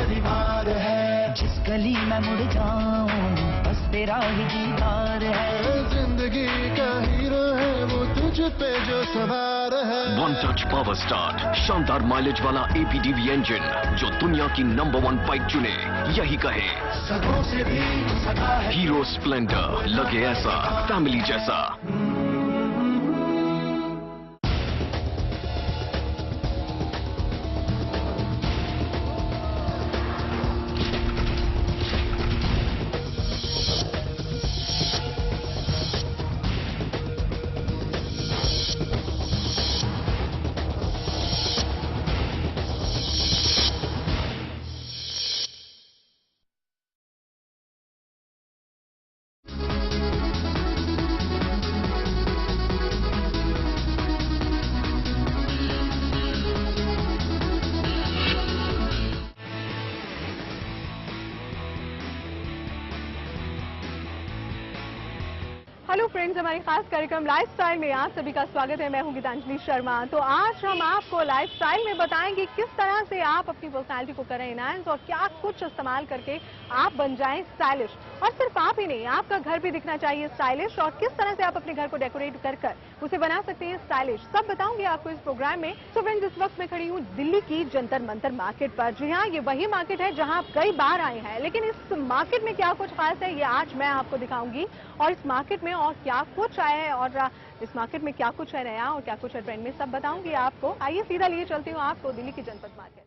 दीवार है। जिस गली में मुड़ जाऊं बस तेरा ही दीदार है। जिंदगी का हीरो है वो तुझ पे जो सवार है। वन टच पावर स्टार्ट, शानदार माइलेज वाला APDV इंजन जो दुनिया की नंबर 1 बाइक चुने, यही कहे सगों से भी सगा है। हीरो स्प्लेंडर, लगे ऐसा फैमिली जैसा। हेलो फ्रेंड्स, हमारे खास कार्यक्रम लाइफस्टाइल में आप सभी का स्वागत है। मैं हूं गीतांजलि शर्मा। तो आज हम आपको लाइफस्टाइल में बताएंगे किस तरह से आप अपनी पर्सनालिटी को करें एनहांस और क्या कुछ इस्तेमाल करके आप बन जाएं स्टाइलिश। और सिर्फ आप ही नहीं, आपका घर भी दिखना चाहिए स्टाइलिश और किस तरह से आप अपने घर को डेकोरेट कर उसे बना सकते हैं स्टाइलिश, सब बताऊंगी आपको इस प्रोग्राम में। तो फ्रेंड्स, इस वक्त मैं खड़ी हूँ दिल्ली की जंतर मंतर मार्केट पर। जी हाँ, ये वही मार्केट है जहाँ आप कई बार आए हैं, लेकिन इस मार्केट में क्या कुछ खास है ये आज मैं आपको दिखाऊंगी। और इस मार्केट में और क्या कुछ आया है और इस मार्केट में क्या कुछ है नया और क्या कुछ है ट्रेंड में, सब बताऊंगी आपको। आइए सीधा लिए चलती हूँ आपको दिल्ली की जनपद मार्केट।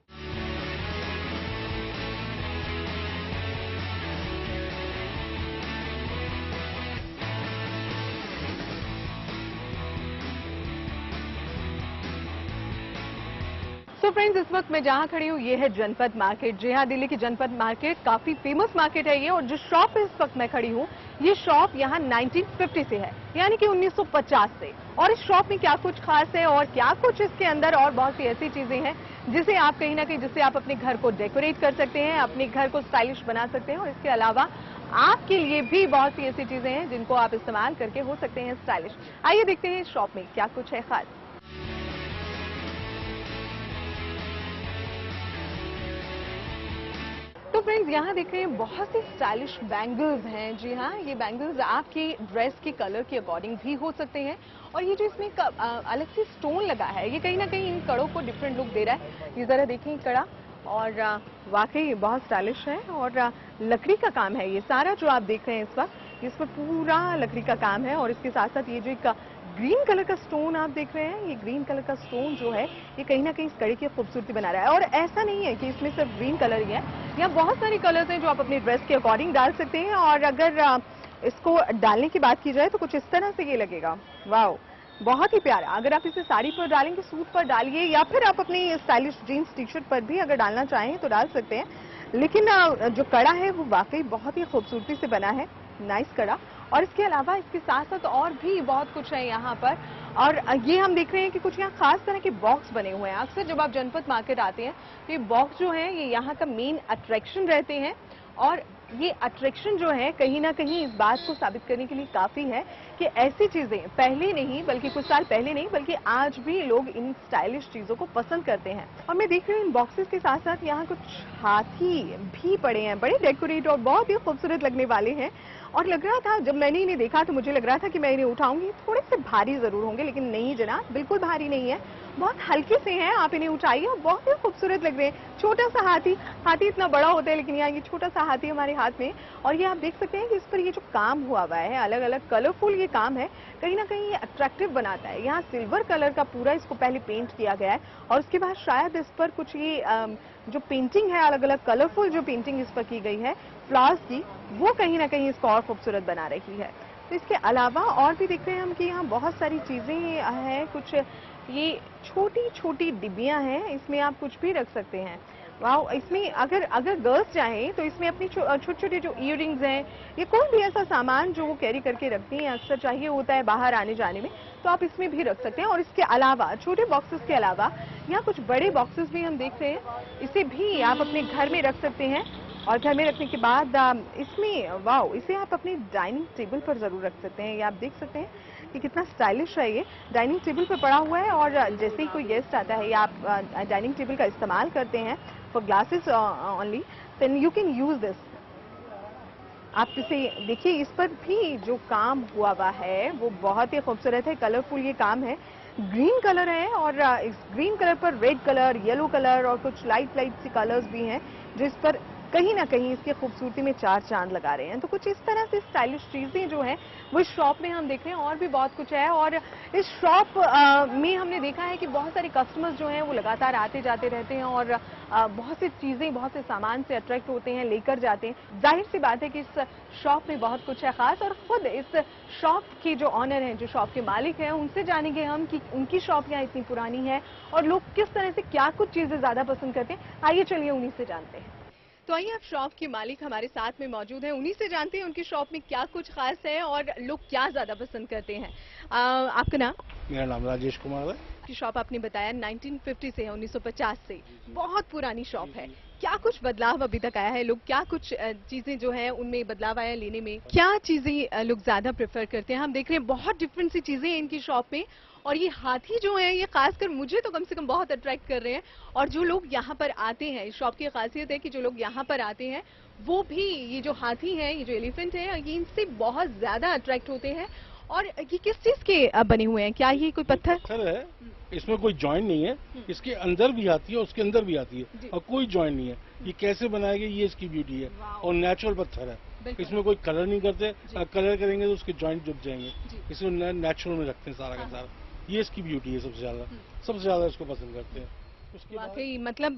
तो फ्रेंड्स, इस वक्त मैं जहां खड़ी हूँ ये है जनपद मार्केट। जी हाँ, दिल्ली की जनपद मार्केट काफी फेमस मार्केट है ये। और जिस शॉप पे इस वक्त मैं खड़ी हूँ ये शॉप यहाँ 1950 से है, यानी कि 1950 से। और इस शॉप में क्या कुछ खास है और क्या कुछ इसके अंदर और बहुत सी ऐसी चीजें हैं जिसे आप कहीं ना कहीं जिससे आप अपने घर को डेकोरेट कर सकते हैं, अपने घर को स्टाइलिश बना सकते हैं। और इसके अलावा आपके लिए भी बहुत सी ऐसी चीजें हैं जिनको आप इस्तेमाल करके हो सकते हैं स्टाइलिश। आइए देखते हैं इस शॉप में क्या कुछ है खास। तो फ्रेंड्स, यहाँ देख रहे हैं बहुत सी स्टाइलिश बैंगल्स हैं। जी हाँ, ये बैंगल्स आपकी ड्रेस के कलर के अकॉर्डिंग भी हो सकते हैं। और ये जो इसमें अलग से स्टोन लगा है ये कहीं ना कहीं इन कड़ों को डिफरेंट लुक दे रहा है। ये जरा देखें कड़ा, और वाकई बहुत स्टाइलिश है। और लकड़ी का काम है ये सारा जो आप देख रहे हैं इस वक्त, इस पर पूरा लकड़ी का काम है। और इसके साथ साथ ये जो एक ग्रीन कलर का स्टोन आप देख रहे हैं, ये ग्रीन कलर का स्टोन जो है ये कहीं ना कहीं इस कड़ी की खूबसूरती बना रहा है। और ऐसा नहीं है कि इसमें सिर्फ ग्रीन कलर ही है, यहाँ बहुत सारे कलर्स हैं जो आप अपनी ड्रेस के अकॉर्डिंग डाल सकते हैं। और अगर इसको डालने की बात की जाए तो कुछ इस तरह से ये लगेगा। वाह, बहुत ही प्यारा। अगर आप इसे साड़ी पर डालेंगे, सूट पर डालिए, या फिर आप अपनी स्टाइलिश जीन्स टी शर्ट पर भी अगर डालना चाहें तो डाल सकते हैं। लेकिन जो कड़ा है वो वाकई बहुत ही खूबसूरती से बना है, नाइस कड़ा। और इसके अलावा इसके साथ साथ और भी बहुत कुछ है यहाँ पर। और ये हम देख रहे हैं कि कुछ यहाँ खास तरह के बॉक्स बने हुए हैं। अक्सर जब आप जनपद मार्केट आते हैं तो ये बॉक्स जो है ये यहाँ का मेन अट्रैक्शन रहते हैं। और ये अट्रैक्शन जो है कहीं ना कहीं इस बात को साबित करने के लिए काफी है कि ऐसी चीजें पहले नहीं, बल्कि कुछ साल पहले नहीं, बल्कि आज भी लोग इन स्टाइलिश चीजों को पसंद करते हैं। और मैं देख रही हूँ इन बॉक्सेस के साथ साथ यहाँ कुछ हाथी भी पड़े हैं, बड़े डेकोरेट और बहुत ही खूबसूरत लगने वाले हैं। और लग रहा था जब मैंने इन्हें देखा तो मुझे लग रहा था कि मैं इन्हें उठाऊंगी, थोड़े से भारी जरूर होंगे, लेकिन नहीं जनाब, बिल्कुल भारी नहीं है, बहुत हल्के से हैं। आप इन्हें उठाइए और बहुत ही खूबसूरत लग रहे हैं। छोटा सा हाथी, हाथी इतना बड़ा होता है लेकिन यहाँ ये छोटा सा हाथी हमारे हाथ में। और ये आप देख सकते हैं कि इस पर ये जो काम हुआ हुआ है, अलग अलग कलरफुल ये काम है, कहीं ना कहीं ये अट्रैक्टिव बनाता है। यहाँ सिल्वर कलर का पूरा इसको पहले पेंट किया गया है और उसके बाद शायद इस पर कुछ ये जो पेंटिंग है, अलग अलग कलरफुल जो पेंटिंग इस पर की गई है फ्लावर्स की, वो कहीं ना कहीं इसको और खूबसूरत बना रही है। तो इसके अलावा और भी देख रहे हैं हम कि यहाँ बहुत सारी चीजें हैं। कुछ ये छोटी छोटी डिब्बियां हैं, इसमें आप कुछ भी रख सकते हैं। वाह, इसमें अगर गर्ल्स चाहें तो इसमें अपनी छोटे छोटे जो इयररिंग्स हैं या कोई भी ऐसा सामान जो वो कैरी करके रखती हैं, अक्सर चाहिए होता है बाहर आने जाने में, तो आप इसमें भी रख सकते हैं। और इसके अलावा छोटे बॉक्सेस के अलावा यहाँ कुछ बड़े बॉक्सेस भी हम देख रहे हैं, इसे भी आप अपने घर में रख सकते हैं। और घर में रखने के बाद इसमें वाओ, इसे आप अपने डाइनिंग टेबल पर जरूर रख सकते हैं। ये आप देख सकते हैं कि कितना स्टाइलिश है। ये डाइनिंग टेबल पर पड़ा हुआ है और जैसे ही कोई गेस्ट आता है या आप डाइनिंग टेबल का इस्तेमाल करते हैं for glasses only, then you can use this. आप इसे देखिए, इस पर भी जो काम हुआ है वो बहुत ही खूबसूरत है, कलरफुल ये काम है। ग्रीन कलर है और इस ग्रीन कलर पर रेड कलर, येलो कलर और कुछ लाइट लाइट सी कलर्स भी हैं जो इस पर कहीं ना कहीं इसकी खूबसूरती में चार चांद लगा रहे हैं। तो कुछ इस तरह से स्टाइलिश चीजें जो हैं वो इस शॉप में हम देख रहे हैं, और भी बहुत कुछ है। और इस शॉप में हमने देखा है कि बहुत सारे कस्टमर्स जो हैं वो लगातार आते जाते रहते हैं और बहुत सी चीजें, बहुत से सामान से अट्रैक्ट होते हैं, लेकर जाते हैं। जाहिर सी बात है कि इस शॉप में बहुत कुछ है खास, और खुद इस शॉप के जो ऑनर हैं, जो शॉप के मालिक हैं, उनसे जानेंगे हम कि उनकी शॉप यहाँ इतनी पुरानी है और लोग किस तरह से क्या कुछ चीजें ज्यादा पसंद करते हैं। आइए चलिए उन्हीं से जानते हैं। तो आइए, आप शॉप के मालिक हमारे साथ में मौजूद हैं, उन्हीं से जानते हैं उनकी शॉप में क्या कुछ खास है और लोग क्या ज्यादा पसंद करते हैं। आपका नाम? मेरा नाम राजेश कुमार है। की शॉप आपने बताया 1950 से है, 1950 से, बहुत पुरानी शॉप है। क्या कुछ बदलाव अभी तक आया है? लोग क्या कुछ चीजें जो है उनमें बदलाव आया लेने में? क्या चीजें लोग ज्यादा प्रेफर करते हैं? हम देख रहे हैं बहुत डिफरेंट सी चीजें हैं इनकी शॉप में, और ये हाथी जो है ये खासकर मुझे तो कम से कम बहुत अट्रैक्ट कर रहे हैं। और जो लोग यहाँ पर आते हैं, इस शॉप की खासियत है कि जो लोग यहाँ पर आते हैं वो भी ये जो हाथी है, ये जो एलिफेंट है, ये इनसे बहुत ज्यादा अट्रैक्ट होते हैं। और ये किस चीज के बने हुए हैं? क्या ये कोई पत्थर है? इसमें कोई जॉइंट नहीं है, इसके अंदर भी आती है, उसके अंदर भी आती है, और कोई जॉइंट नहीं है। ये कैसे बनाए गए, ये इसकी ब्यूटी है। और नेचुरल पत्थर है, इसमें कोई कलर नहीं करते। कलर करेंगे तो उसके जॉइंट जुट जाएंगे। इसको नेचुरल में रखते हैं सारा का सारा। ये इसकी ब्यूटी है, सबसे ज्यादा इसको पसंद करते हैं। वाकई मतलब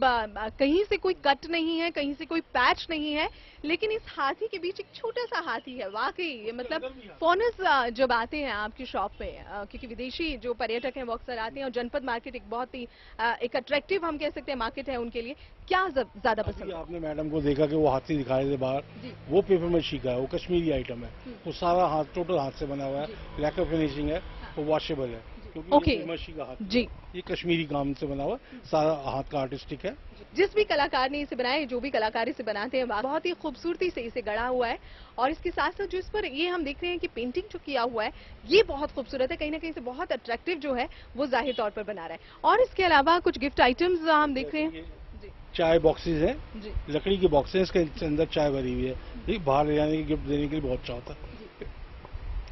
कहीं से कोई कट नहीं है, कहीं से कोई पैच नहीं है, लेकिन इस हाथी के बीच एक छोटा सा हाथी है। वाकई ये मतलब फॉरेनर्स जब आते हैं आपकी शॉप पे, क्योंकि विदेशी जो पर्यटक हैं वो अक्सर आते हैं, और जनपद मार्केट एक बहुत ही एक अट्रैक्टिव हम कह सकते हैं मार्केट है उनके लिए। क्या ज्यादा पसंद? आपने मैडम को देखा कि वो हाथी दिखाए थे बाहर, वो पेपर मशीन का है, वो कश्मीरी आइटम है, वो सारा हाथ टोटल हाथ से बना हुआ है, लैकर फिनिशिंग है, वो वॉशेबल है। ओके का हाथ जी, ये कश्मीरी काम से बना हुआ, सारा हाथ का आर्टिस्टिक है। जिस भी कलाकार ने इसे बनाया, जो भी कलाकार इसे बनाते हैं, बहुत ही खूबसूरती से इसे गढ़ा हुआ है। और इसके साथ साथ जो इस पर ये हम देख रहे हैं कि पेंटिंग जो किया हुआ है, ये बहुत खूबसूरत है, कहीं ना कहीं से बहुत अट्रैक्टिव जो है वो जाहिर तौर पर बना रहा है। और इसके अलावा कुछ गिफ्ट आइटम्स हम देख रहे हैं। चाय बॉक्सेस है, लकड़ी के बॉक्सेस के अंदर चाय भरी हुई है। बाहर ले जाने की, गिफ्ट देने के लिए बहुत अच्छा होता है।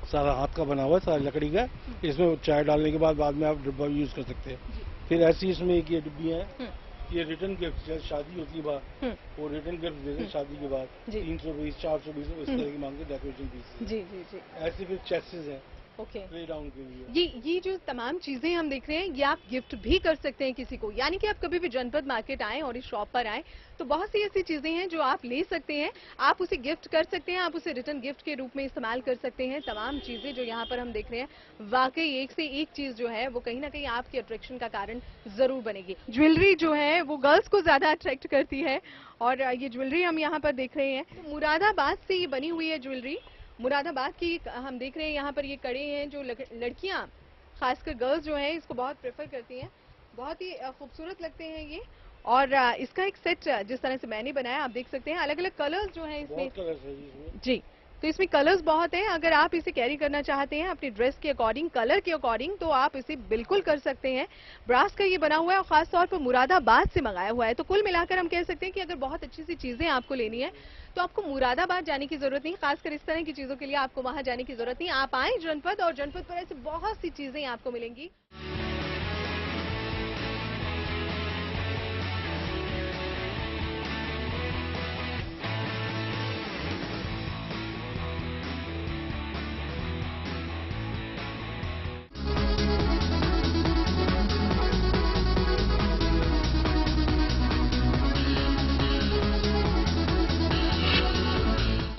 सारा हाथ का बना हुआ है, सारा लकड़ी का। इसमें चाय डालने के बाद में आप डिब्बा यूज कर सकते हैं। फिर ऐसी इसमें एक ये डिब्बी है, ये रिटर्न गिफ्ट, शादी होती है बाहर, वो रिटर्न गिफ्ट देते हैं शादी के बाद। 320, 420 इस तरह की मांग के डेकोरेशन पीस। जी जी जी। ऐसे फिर चेसेस है ओके, प्ले डाउन के लिए। ये जो तमाम चीजें हम देख रहे हैं, ये आप गिफ्ट भी कर सकते हैं किसी को। यानी कि आप कभी भी जनपद मार्केट आए और इस शॉप पर आए तो बहुत सी ऐसी चीजें हैं जो आप ले सकते हैं, आप उसे गिफ्ट कर सकते हैं, आप उसे रिटर्न गिफ्ट के रूप में इस्तेमाल कर सकते हैं। तमाम चीजें जो यहाँ पर हम देख रहे हैं, वाकई एक से एक चीज जो है वो कहीं ना कहीं आपके अट्रैक्शन का कारण जरूर बनेगी। ज्वेलरी जो है वो गर्ल्स को ज्यादा अट्रैक्ट करती है, और ये ज्वेलरी हम यहाँ पर देख रहे हैं। तो मुरादाबाद से ये बनी हुई है ज्वेलरी, मुरादाबाद की हम देख रहे हैं। यहाँ पर ये कड़े हैं जो लड़कियां, खासकर गर्ल्स जो हैं, इसको बहुत प्रेफर करती हैं। बहुत ही खूबसूरत लगते हैं ये। और इसका एक सेट जिस तरह से मैंने बनाया, आप देख सकते हैं, अलग अलग कलर्स जो हैं इसमें। जी, तो इसमें कलर्स बहुत हैं। अगर आप इसे कैरी करना चाहते हैं अपनी ड्रेस के अकॉर्डिंग, कलर के अकॉर्डिंग, तो आप इसे बिल्कुल कर सकते हैं। ब्रास का ये बना हुआ है और खास तौर पर मुरादाबाद से मंगाया हुआ है। तो कुल मिलाकर हम कह सकते हैं कि अगर बहुत अच्छी सी चीजें आपको लेनी है तो आपको मुरादाबाद जाने की जरूरत नहीं। खासकर इस तरह की चीजों के लिए आपको वहां जाने की जरूरत नहीं। आप आए जनपद, और जनपद पर ऐसे बहुत सी चीजें आपको मिलेंगी।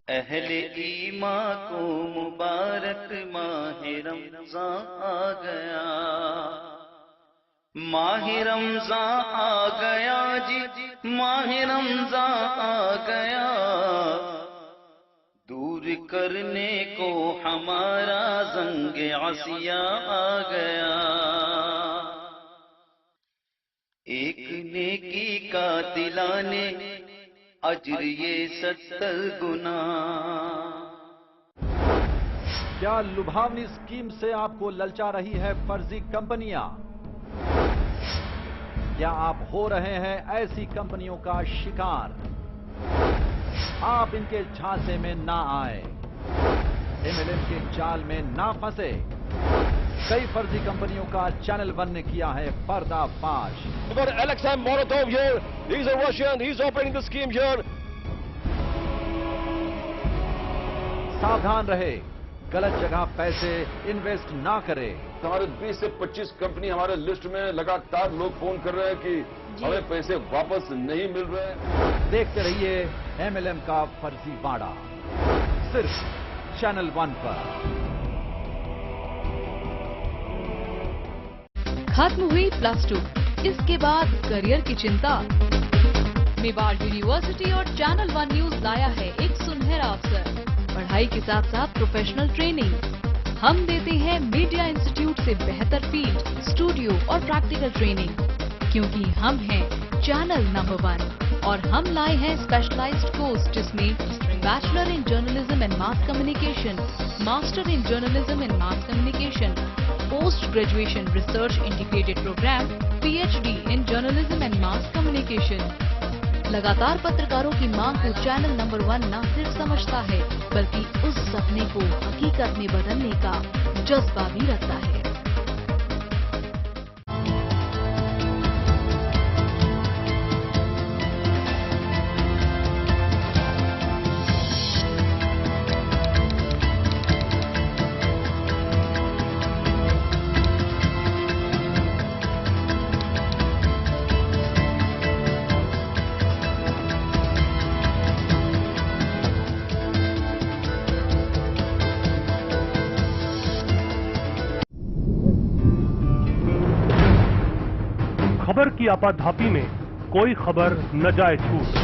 अहले ईमा को मुबारक माह रमज़ान आ गया, माह रमज़ान आ गया जी, माह रमज़ान आ गया। दूर करने को हमारा ज़ंग आसिया आ गया। एक नेकी का दिलाने अजर ये 70 गुना। क्या लुभावनी स्कीम से आपको ललचा रही है फर्जी कंपनियां? क्या आप हो रहे हैं ऐसी कंपनियों का शिकार? आप इनके झांसे में ना आए, MLM के जाल में ना फंसे। कई फर्जी कंपनियों का चैनल 1 ने किया है पर्दाफाश। Alexei Molotov here. He's a Russian. He's operating the scheme here. सावधान रहे, गलत जगह पैसे इन्वेस्ट ना करें। हमारे 20 से 25 कंपनी हमारे लिस्ट में लगातार लोग फोन कर रहे हैं कि हमें पैसे वापस नहीं मिल रहे। देखते रहिए MLM का फर्जीवाड़ा, सिर्फ चैनल 1 पर। खत्म हुई +2, इसके बाद करियर की चिंता। मेवाड़ यूनिवर्सिटी और चैनल 1 न्यूज लाया है एक सुनहरा अवसर, पढ़ाई के साथ साथ प्रोफेशनल ट्रेनिंग। हम देते हैं मीडिया इंस्टीट्यूट से बेहतर फील्ड, स्टूडियो और प्रैक्टिकल ट्रेनिंग, क्योंकि हम हैं चैनल नंबर 1 और हम लाए हैं स्पेशलाइज्ड कोर्स जिसमें bachelor in journalism and mass communication, master in journalism and mass communication, post graduation research integrated programme, PhD in journalism and mass communication. लगातार पत्रकारों की मांग को चैनल नंबर 1 न सिर्फ समझता है, बल्कि उस सपने को हकीकत में बदलने का जज्बा भी रखता है। खबर की आपाधापी में कोई खबर न जाए छूट।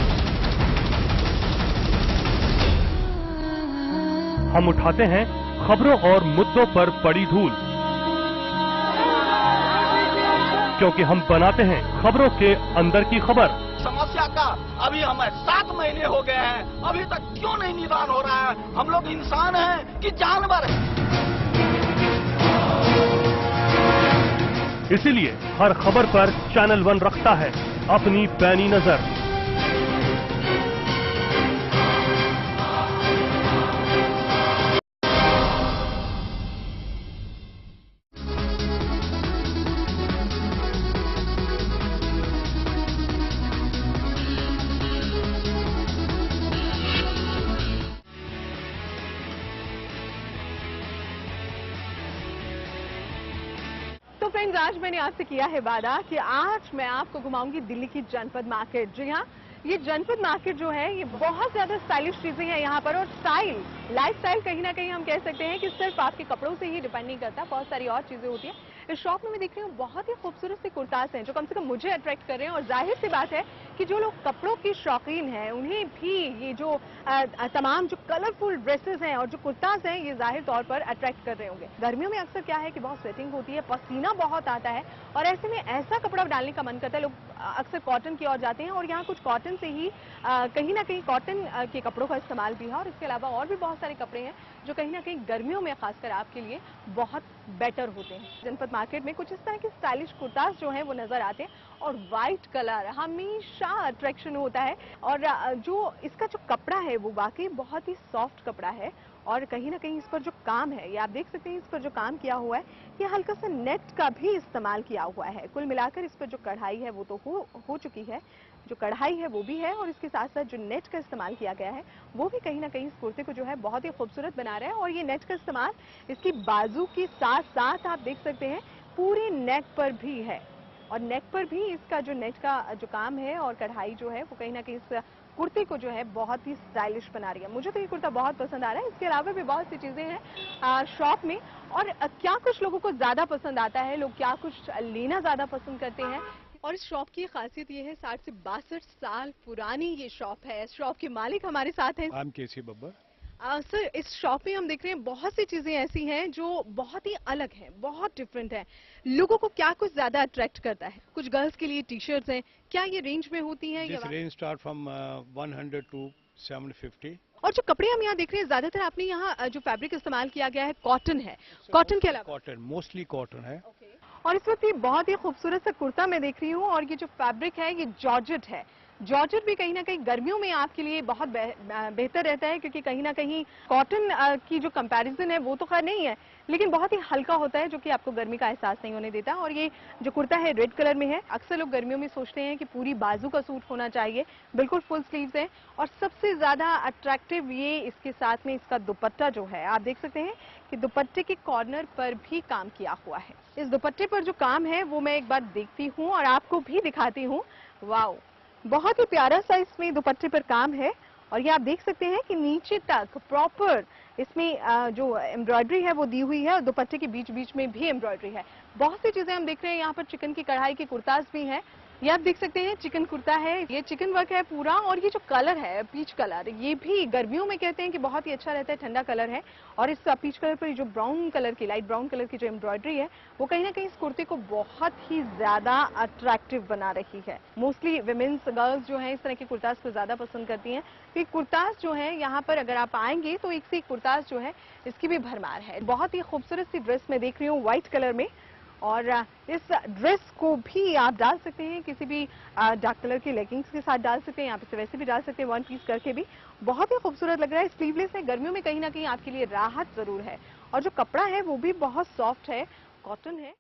हम उठाते हैं खबरों और मुद्दों पर पड़ी धूल, क्योंकि हम बनाते हैं खबरों के अंदर की खबर। समस्या का अभी हमें 7 महीने हो गए हैं, अभी तक क्यों नहीं निदान हो रहा है? हम लोग इंसान हैं कि जानवर हैं? इसीलिए हर खबर पर चैनल 1 रखता है अपनी पैनी नजर। तो फ्रेंड्स, आज मैंने आपसे किया है वादा कि आज मैं आपको घुमाऊंगी दिल्ली की जनपद मार्केट। जी हाँ, ये जनपद मार्केट जो है ये बहुत ज्यादा स्टाइलिश चीजें हैं यहाँ पर, और स्टाइल, लाइफस्टाइल कहीं ना कहीं हम कह सकते हैं कि सिर्फ आपके कपड़ों से ही डिपेंड नहीं करता, बहुत सारी और चीजें होती हैं। इस शॉप में मैं देख रही हूँ बहुत ही खूबसूरत से कुर्तास हैं जो कम से कम मुझे अट्रैक्ट कर रहे हैं, और जाहिर सी बात है कि जो लोग कपड़ों की शौकीन हैं उन्हें भी ये जो तमाम जो कलरफुल ड्रेसेस हैं और जो कुर्तास हैं ये जाहिर तौर पर अट्रैक्ट कर रहे होंगे। गर्मियों में अक्सर क्या है कि बहुत स्वेटिंग होती है, पसीना बहुत आता है, और ऐसे में ऐसा कपड़ा डालने का मन करता है। लोग अक्सर कॉटन की ओर जाते हैं, और यहाँ कुछ कॉटन से ही कहीं ना कहीं कॉटन के कपड़ों का इस्तेमाल भी है, और इसके अलावा और भी बहुत सारे कपड़े हैं जो कहीं ना कहीं गर्मियों में खासकर आपके लिए बहुत बेटर होते हैं। जनपद मार्केट में कुछ इस तरह के स्टाइलिश कुर्तास जो हैं वो नजर आते हैं, और व्हाइट कलर हमेशा अट्रैक्शन होता है, और जो इसका जो कपड़ा है वो वाकई बहुत ही सॉफ्ट कपड़ा है, और कहीं ना कहीं इस पर जो काम है, ये आप देख सकते हैं इस पर जो काम किया हुआ है, ये हल्का सा नेट का भी इस्तेमाल किया हुआ है। कुल मिलाकर इस पर जो कढ़ाई है वो तो हो चुकी है, जो कढ़ाई है वो भी है, और इसके साथ साथ जो नेट का इस्तेमाल किया गया है वो भी कहीं ना कहीं इस कुर्ते को जो है बहुत ही खूबसूरत बना रहा है। और ये नेट का इस्तेमाल इसकी बाजू के साथ साथ आप देख सकते हैं पूरी नेक पर भी है, और नेक पर भी इसका जो नेट का जो काम है और कढ़ाई जो है वो कहीं ना कहीं इस कुर्ते को जो है बहुत ही स्टाइलिश बना रही है। मुझे तो ये कुर्ता बहुत पसंद आ रहा है। इसके अलावा भी बहुत सी चीजें हैं शॉप में, और क्या कुछ लोगों को ज्यादा पसंद आता है, लोग क्या कुछ लेना ज्यादा पसंद करते हैं। और इस शॉप की खासियत ये है 60 से 62 साल पुरानी ये शॉप है। इस शॉप के मालिक हमारे साथ हैं। I'm KC Babbar. सर, इस शॉप में हम देख रहे हैं बहुत सी चीजें ऐसी हैं जो बहुत ही अलग हैं, बहुत डिफरेंट है। लोगों को क्या कुछ ज्यादा अट्रैक्ट करता है? कुछ गर्ल्स के लिए टी शर्ट्स हैं, क्या ये रेंज में होती हैं? This range start from 100 to 750। और जो कपड़े हम यहाँ देख रहे हैं, ज्यादातर आपने यहाँ जो फैब्रिक इस्तेमाल किया गया है कॉटन है। कॉटन के अलावा कॉटन, मोस्टली कॉटन है। और इस वक्त ये बहुत ही खूबसूरत सा कुर्ता मैं देख रही हूँ, और ये जो फैब्रिक है ये जॉर्जेट है। जॉर्जेट भी कहीं ना कहीं गर्मियों में आपके लिए बहुत बेहतर रहता है, क्योंकि कहीं ना कहीं कॉटन की जो कंपैरिजन है वो तो खैर नहीं है, लेकिन बहुत ही हल्का होता है, जो कि आपको गर्मी का एहसास नहीं होने देता। और ये जो कुर्ता है रेड कलर में है। अक्सर लोग गर्मियों में सोचते हैं कि पूरी बाजू का सूट होना चाहिए, बिल्कुल फुल स्लीव्स है। और सबसे ज्यादा अट्रैक्टिव ये इसके साथ में इसका दुपट्टा जो है, आप देख सकते हैं कि दुपट्टे के कॉर्नर पर भी काम किया हुआ है। इस दुपट्टे पर जो काम है वो मैं एक बार देखती हूँ और आपको भी दिखाती हूँ। वाओ, बहुत ही प्यारा सा इसमें दुपट्टे पर काम है। और ये आप देख सकते हैं कि नीचे तक प्रॉपर इसमें जो एम्ब्रॉयडरी है वो दी हुई है, और दुपट्टे के बीच बीच में भी एम्ब्रॉयडरी है। बहुत सी चीजें हम देख रहे हैं यहाँ पर। चिकन की कढ़ाई के कुर्ताज भी हैं, ये आप देख सकते हैं चिकन कुर्ता है, ये चिकन वर्क है पूरा। और ये जो कलर है पीच कलर, ये भी गर्मियों में कहते हैं कि बहुत ही अच्छा रहता है, ठंडा कलर है। और इस पीच कलर पर जो ब्राउन कलर की, लाइट ब्राउन कलर की जो एम्ब्रॉयडरी है वो कहीं ना कहीं इस कुर्ते को बहुत ही ज्यादा अट्रैक्टिव बना रही है। मोस्टली विमेन्स, गर्ल्स जो है इस तरह के कुर्ताज को ज्यादा पसंद करती हैं। तो कुर्ताज जो है यहाँ पर अगर आप आएंगे तो एक से एक कुर्ताज जो है इसकी भी भरमार है। बहुत ही खूबसूरत सी ड्रेस मैं देख रही हूँ व्हाइट कलर में, और इस ड्रेस को भी आप डाल सकते हैं किसी भी डार्क कलर के लेगिंग्स के साथ डाल सकते हैं, यहाँ पे वैसे भी डाल सकते हैं, वन पीस करके भी बहुत ही खूबसूरत लग रहा है। स्लीवलेस है, गर्मियों में कहीं ना कहीं आपके लिए राहत जरूर है। और जो कपड़ा है वो भी बहुत सॉफ्ट है, कॉटन है।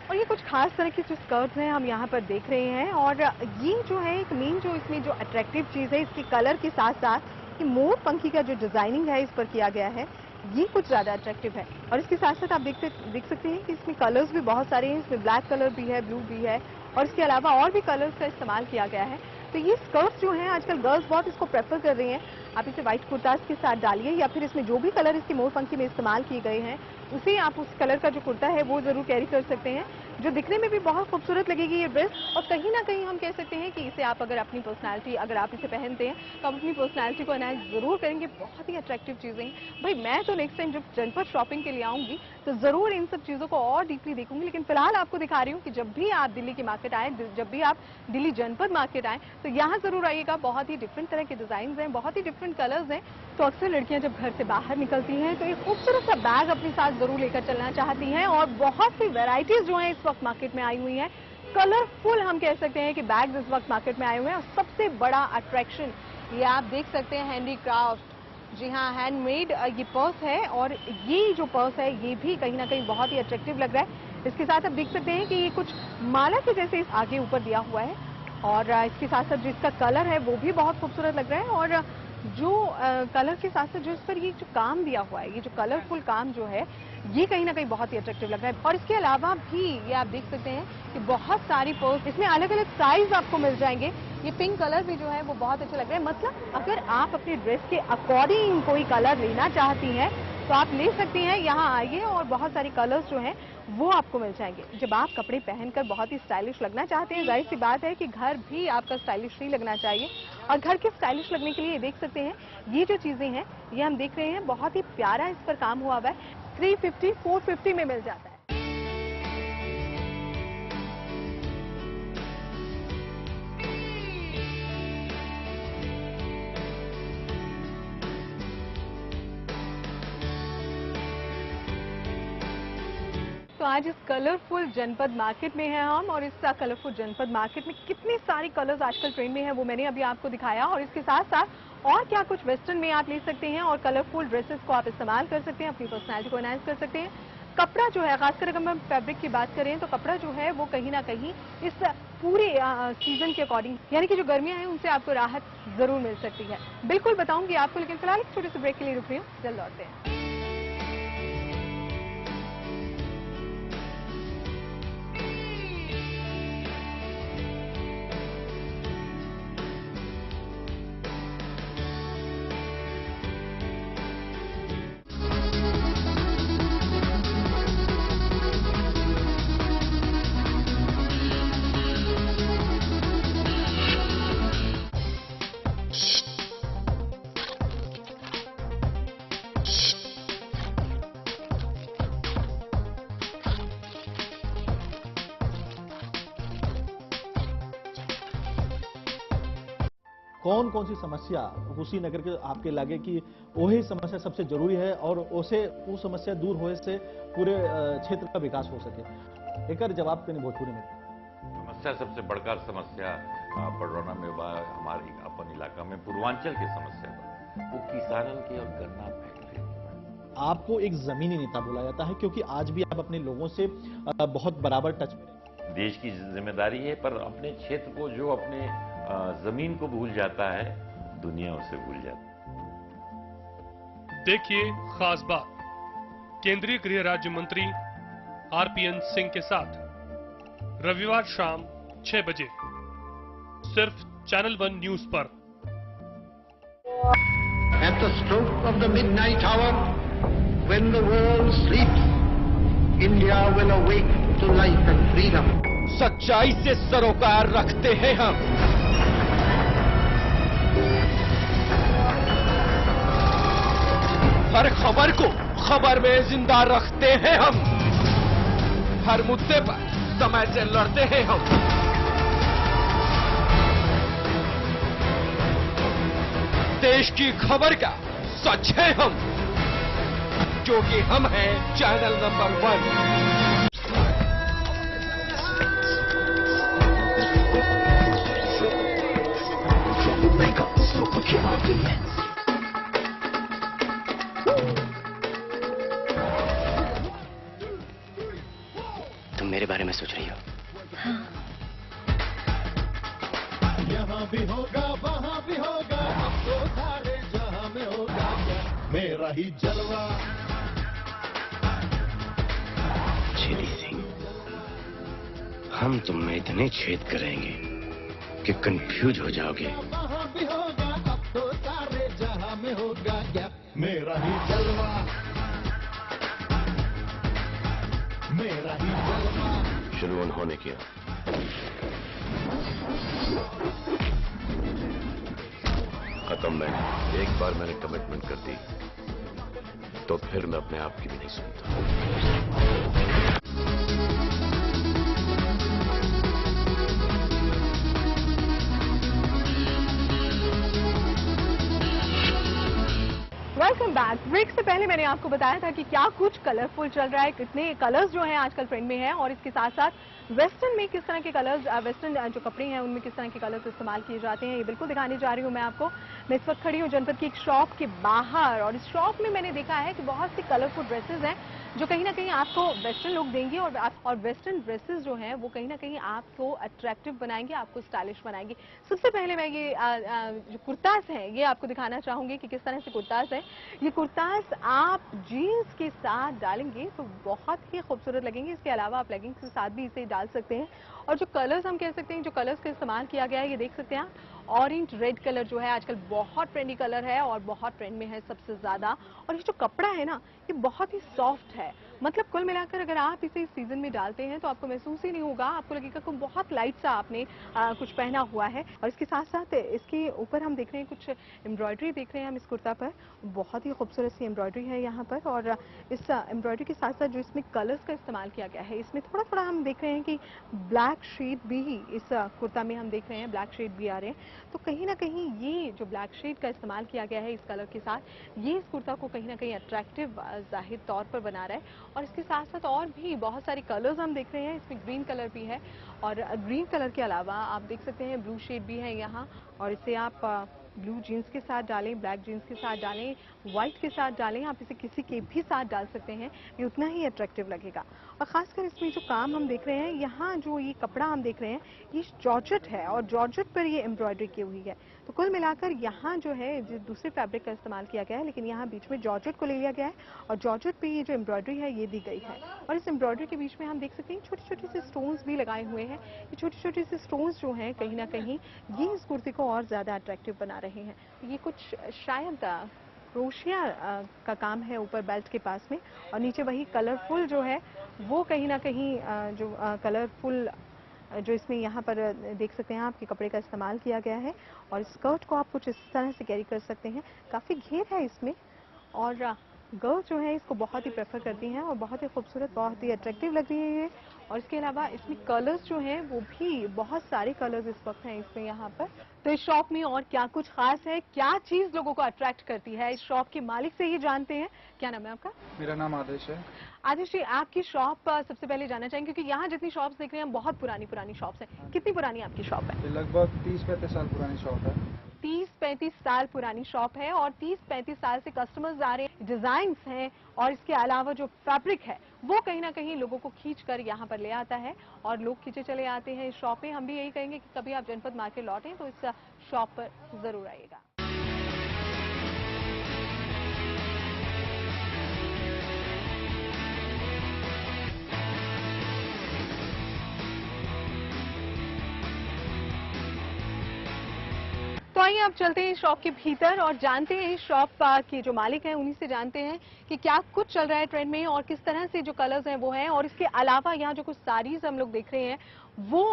और ये कुछ खास तरह की जो स्कर्ट्स हैं हम यहाँ पर देख रहे हैं। और ये जो है एक मेन जो इसमें जो अट्रैक्टिव चीज है, इसके कलर के साथ साथ ये मोर पंखी का जो डिजाइनिंग है इस पर किया गया है, ये कुछ ज्यादा अट्रैक्टिव है। और इसके साथ साथ आप देख सकते हैं कि इसमें कलर्स भी बहुत सारे हैं। इसमें ब्लैक कलर भी है, ब्लू भी है, और इसके अलावा और भी कलर्स का इस्तेमाल किया गया है। तो ये स्कर्ट्स जो हैं आजकल गर्ल्स बहुत इसको प्रेफर कर रही हैं। आप इसे व्हाइट कुर्ताज के साथ डालिए, या फिर इसमें जो भी कलर इसके मोर पंखी में इस्तेमाल किए गए हैं उसे आप उस कलर का जो कुर्ता है वो जरूर कैरी कर सकते हैं, जो दिखने में भी बहुत खूबसूरत लगेगी ये ड्रेस। और कहीं ना कहीं हम कह सकते हैं कि इसे आप अगर अपनी पर्सनालिटी, अगर आप इसे पहनते हैं तो आप अपनी पर्सनालिटी को एनहांस जरूर करेंगे। बहुत ही अट्रैक्टिव चीजें भाई, मैं तो नेक्स्ट टाइम जब जनपद शॉपिंग के लिए आऊंगी तो जरूर इन सब चीजों को और डीपली देखूंगी। लेकिन फिलहाल आपको दिखा रही हूँ कि जब भी आप दिल्ली की मार्केट आए, जब भी आप दिल्ली जनपद मार्केट आए तो यहाँ जरूर आइएगा। बहुत ही डिफरेंट तरह के डिजाइन हैं, बहुत ही डिफरेंट कलर्स हैं। तो अक्सर लड़कियां जब घर से बाहर निकलती हैं तो एक खूबसूरत सा बैग अपने साथ जरूर लेकर चलना चाहती हैं। और बहुत सी वेराइटीज जो हैं इस वक्त मार्केट में आई हुई हैं, कलरफुल हम कह सकते हैं कि बैग्स इस वक्त मार्केट में आए हुए हैं। और सबसे बड़ा अट्रैक्शन ये आप देख सकते हैं, हैंडीक्राफ्ट, जी हाँ, हैंडमेड ये पर्स है। और ये जो पर्स है ये भी कहीं ना कहीं बहुत ही अट्रैक्टिव लग रहा है। इसके साथ आप देख सकते हैं कि ये कुछ माला के जैसे आगे ऊपर दिया हुआ है, और इसके साथ साथ जो इसका कलर है वो भी बहुत खूबसूरत लग रहा है। और जो कलर के साथ साथ जो इस पर ये जो काम दिया हुआ है, ये जो कलरफुल काम जो है, ये कहीं ना कहीं बहुत ही अट्रैक्टिव लग रहा है। और इसके अलावा भी ये आप देख सकते हैं कि बहुत सारी पर्स, इसमें अलग अलग साइज आपको मिल जाएंगे। ये पिंक कलर भी जो है वो बहुत अच्छा लग रहा है। मतलब अगर आप अपने ड्रेस के अकॉर्डिंग कोई कलर लेना चाहती हैं तो आप ले सकती हैं, यहाँ आइए और बहुत सारे कलर्स जो हैं वो आपको मिल जाएंगे। जब आप कपड़े पहनकर बहुत ही स्टाइलिश लगना चाहते हैं, जाहिर सी बात है कि घर भी आपका स्टाइलिश ही लगना चाहिए। और घर के स्टाइलिश लगने के लिए देख सकते हैं ये जो चीजें हैं ये हम देख रहे हैं, बहुत ही प्यारा इस पर काम हुआ हुआ है। 350, 450 में मिल जाता है। तो आज इस कलरफुल जनपद मार्केट में हैं हम, और इस कलरफुल जनपद मार्केट में कितने सारे कलर्स आजकल ट्रेंड में हैं वो मैंने अभी आपको दिखाया। और इसके साथ साथ और क्या कुछ वेस्टर्न में आप ले सकते हैं और कलरफुल ड्रेसेस को आप इस्तेमाल कर सकते हैं, अपनी पर्सनैलिटी को एनहांस कर सकते हैं। कपड़ा जो है, खासकर अगर हम फैब्रिक की बात करें तो कपड़ा जो है वो कहीं ना कहीं इस पूरे सीजन के अकॉर्डिंग, यानी कि जो गर्मियां हैं उनसे आपको राहत जरूर मिल सकती है। बिल्कुल बताऊंगी आपको, लेकिन फिलहाल एक छोटे से ब्रेक के लिए रुक रही हूँ, जल्द लौटते हैं। कौन कौन सी समस्या कुशीनगर के आपके लगे कि वही समस्या सबसे जरूरी है और उसे वो समस्या दूर होने से पूरे क्षेत्र का विकास हो सके? एक जवाब करें भोजपुरी में। समस्या सबसे बड़का समस्या बड़रौना में बा, हमारे अपन इलाका में पूर्वांचल की समस्या बा, वो किसानन के और गन्ना फैक्ट्री। आपको एक जमीनी नेता बोला जाता है क्योंकि आज भी आप अपने लोगों से बहुत बराबर टच में। देश की जिम्मेदारी है, पर अपने क्षेत्र को जो अपने जमीन को भूल जाता है, दुनिया उसे भूल जाती है। देखिए खास बात, केंद्रीय गृह राज्य मंत्री आरपीएन सिंह के साथ रविवार शाम 6 बजे सिर्फ चैनल 1 न्यूज पर। At the stroke of the midnight hour, when the world sleeps, India will awake to life and freedom. सच्चाई से सरोकार रखते हैं हम, हर खबर को खबर में जिंदा रखते हैं हम, हर मुद्दे पर समय से लड़ते हैं हम। देश की खबर का सच है हम, क्योंकि हम हैं चैनल नंबर 1। तुम मेरे बारे में सोच रही हो? हाँ। यहाँ भी होगा वहाँ भी होगा, अब तो सारे जहाँ में होगा मेरा ही जलवा। छेदी सिंह, हम तुम में इतने छेद करेंगे कि कंफ्यूज हो जाओगे। वहाँ भी होगा, अब तो सारे जहाँ में होगा क्या मेरा ही जलवा, मेरा ही जलवा। शुरू उन्होंने किया, खत्म मैंने। एक बार मैंने कमिटमेंट कर दी तो फिर मैं अपने आप की भी नहीं सुनता। Welcome back. ब्रेक से पहले मैंने आपको बताया था कि क्या कुछ कलरफुल चल रहा है, कितने कलर्स जो हैं आजकल ट्रेंड में हैं, और इसके साथ साथ वेस्टर्न में किस तरह के कलर्स, वेस्टर्न जो कपड़े हैं उनमें किस तरह के कलर्स इस्तेमाल किए जाते हैं, ये बिल्कुल दिखाने जा रही हूँ मैं आपको। मैं इस वक्त खड़ी हूँ जनपद की एक शॉप के बाहर, और इस शॉप में मैंने देखा है कि बहुत सी कलरफुल ड्रेसेस हैं जो कहीं ना कहीं आपको वेस्टर्न लुक देंगी, और वेस्टर्न ड्रेसेस जो हैं वो कहीं ना कहीं आपको अट्रैक्टिव बनाएंगे, आपको स्टाइलिश बनाएंगे। सबसे पहले मैं ये जो कुर्तास हैं ये आपको दिखाना चाहूंगी कि किस तरह से कुर्तास है। ये कुर्तास आप जीन्स के साथ डालेंगे तो बहुत ही खूबसूरत लगेंगे। इसके अलावा आप लेगिंग्स के साथ भी इसे डाल सकते हैं, और जो कलर्स हम कह सकते हैं, जो कलर्स का इस्तेमाल किया गया है, ये देख सकते हैं आप। ऑरेंज रेड कलर जो है आजकल बहुत ट्रेंडी कलर है और बहुत ट्रेंड में है सबसे ज्यादा, और ये जो कपड़ा है ना ये बहुत ही सॉफ्ट है। मतलब कुल मिलाकर अगर आप इसे इस सीजन में डालते हैं तो आपको महसूस ही नहीं होगा, आपको लगेगा कि बहुत लाइट सा आपने कुछ पहना हुआ है। और इसके साथ साथ इसके ऊपर हम देख रहे हैं कुछ एम्ब्रॉयडरी देख रहे हैं हम इस कुर्ता पर, बहुत ही खूबसूरत सी एम्ब्रॉयडरी है यहाँ पर। और इस एम्ब्रॉयडरी के साथ साथ जो इसमें कलर्स का इस्तेमाल किया गया है, इसमें थोड़ा थोड़ा हम देख रहे हैं कि ब्लैक शेड भी इस कुर्ता में हम देख रहे हैं, ब्लैक शेड भी आ रहे हैं। तो कहीं ना कहीं ये जो ब्लैक शेड का इस्तेमाल किया गया है इस कलर के साथ, ये इस कुर्ता को कहीं ना कहीं अट्रैक्टिव जाहिर तौर पर बना रहा है। और इसके साथ साथ और भी बहुत सारे कलर्स हम देख रहे हैं, इसमें ग्रीन कलर भी है, और ग्रीन कलर के अलावा आप देख सकते हैं ब्लू शेड भी है यहाँ, और इसे आप ब्लू जीन्स के साथ डालें, ब्लैक जीन्स के साथ डालें, व्हाइट के साथ डालें, आप इसे किसी के भी साथ डाल सकते हैं, ये उतना ही अट्रैक्टिव लगेगा। और खासकर इसमें जो काम हम देख रहे हैं, यहाँ जो ये कपड़ा हम देख रहे हैं ये जॉर्जेट है, और जॉर्जेट पर ये एम्ब्रॉयडरी की हुई है। तो कुल मिलाकर यहाँ जो है दूसरे फैब्रिक का इस्तेमाल किया गया है, लेकिन यहाँ बीच में जॉर्जेट को ले लिया गया है, और जॉर्जेट पे ये जो एम्ब्रॉयडरी है ये दी गई है। और इस एम्ब्रॉयडरी के बीच में हम देख सकते हैं छोटे छोटे से स्टोन्स भी लगाए हुए हैं। ये छोटे छोटे से स्टोन्स जो हैं कहीं ना कहीं ये इस कुर्ती को और ज्यादा अट्रैक्टिव बना रहे हैं। ये कुछ शायद क्रोशिया का काम है ऊपर बेल्ट के पास में, और नीचे वही कलरफुल जो है वो कहीं ना कहीं जो कलरफुल जो इसमें यहाँ पर देख सकते हैं आपके कपड़े का इस्तेमाल किया गया है। और स्कर्ट को आप कुछ इस तरह से कैरी कर सकते हैं, काफ़ी घेर है इसमें, और गर्ल्स जो है इसको बहुत ही प्रेफर करती हैं और बहुत ही खूबसूरत, बहुत ही अट्रैक्टिव लग रही है ये। और इसके अलावा इसमें कलर्स जो हैं वो भी बहुत सारे कलर्स इस वक्त हैं इसमें यहाँ पर। तो इस शॉप में और क्या कुछ खास है, क्या चीज लोगों को अट्रैक्ट करती है, इस शॉप के मालिक से ही जानते हैं। क्या नाम है आपका? मेरा नाम आदेश है। आदेश जी, आपकी शॉप सबसे पहले जानना चाहेंगे, क्योंकि यहाँ जितनी शॉप्स देख रहे हैं बहुत पुरानी शॉप्स हैं। कितनी पुरानी आपकी शॉप है? लगभग 30-35 साल पुरानी शॉप है। 30-35 साल पुरानी शॉप है और 30-35 साल से कस्टमर्स आ रहे हैं, डिजाइन्स हैं और इसके अलावा जो फैब्रिक है वो कहीं ना कहीं लोगों को खींच कर यहाँ पर ले आता है और लोग खींचे चले आते हैं इस शॉप में। हम भी यही कहेंगे कि कभी आप जनपद मार्केट लौटें तो इस शॉप पर जरूर आइएगा। तो आइए आप चलते हैं इस शॉप के भीतर और जानते हैं इस शॉप के जो मालिक हैं उन्हीं से जानते हैं कि क्या कुछ चल रहा है ट्रेंड में और किस तरह से जो कलर्स हैं वो हैं, और इसके अलावा यहाँ जो कुछ साड़ीज हम लोग देख रहे हैं वो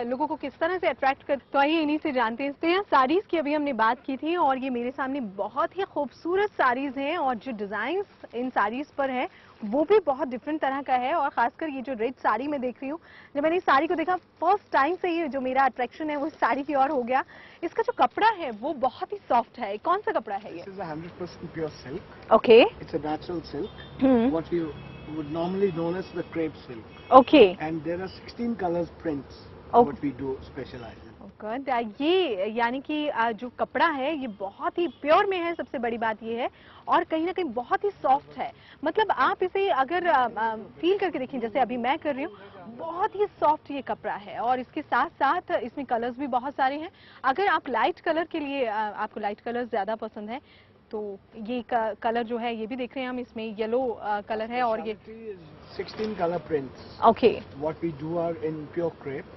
लोगों को किस तरह से अट्रैक्ट कर। तो आइए इन्हीं से जानते हैं। तो यहाँ साड़ीज की अभी हमने बात की थी और ये मेरे सामने बहुत ही खूबसूरत साड़ीज हैं और जो डिजाइन इन साड़ीज पर है वो भी बहुत डिफरेंट तरह का है। और खासकर ये जो रेड साड़ी मैं देख रही हूँ, जब मैंने इस साड़ी को देखा फर्स्ट टाइम से ये जो मेरा अट्रैक्शन है वो इस साड़ी की ओर हो गया। इसका जो कपड़ा है वो बहुत ही सॉफ्ट है। कौन सा कपड़ा है ये? 100% pure silk. Okay. It's a natural silk. What you would normally known as the crepe silk. Okay. And there are 16 colors prints. What we do specialize in. Good. ये यानी कि जो कपड़ा है ये बहुत ही प्योर में है, सबसे बड़ी बात ये है, और कहीं ना कहीं बहुत ही सॉफ्ट है। मतलब आप इसे अगर फील करके देखें जैसे अभी मैं कर रही हूँ, बहुत ही सॉफ्ट ये कपड़ा है। और इसके साथ साथ इसमें कलर्स भी बहुत सारे हैं। अगर आप लाइट कलर के लिए, आपको लाइट कलर ज्यादा पसंद है तो ये कलर जो है ये भी देख रहे हैं हम, इसमें येलो कलर है और ये 16 color prints. Okay. What we do are in pure crepe.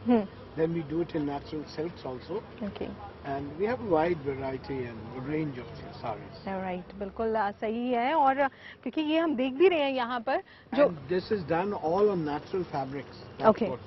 Then we do it in natural silks also. Okay. And we have a wide variety and a range of sarees. Right, बिल्कुल सही है। और क्योंकि ये हम देख भी रहे हैं यहाँ पर जो And this is done all on natural fabrics. That's Okay. what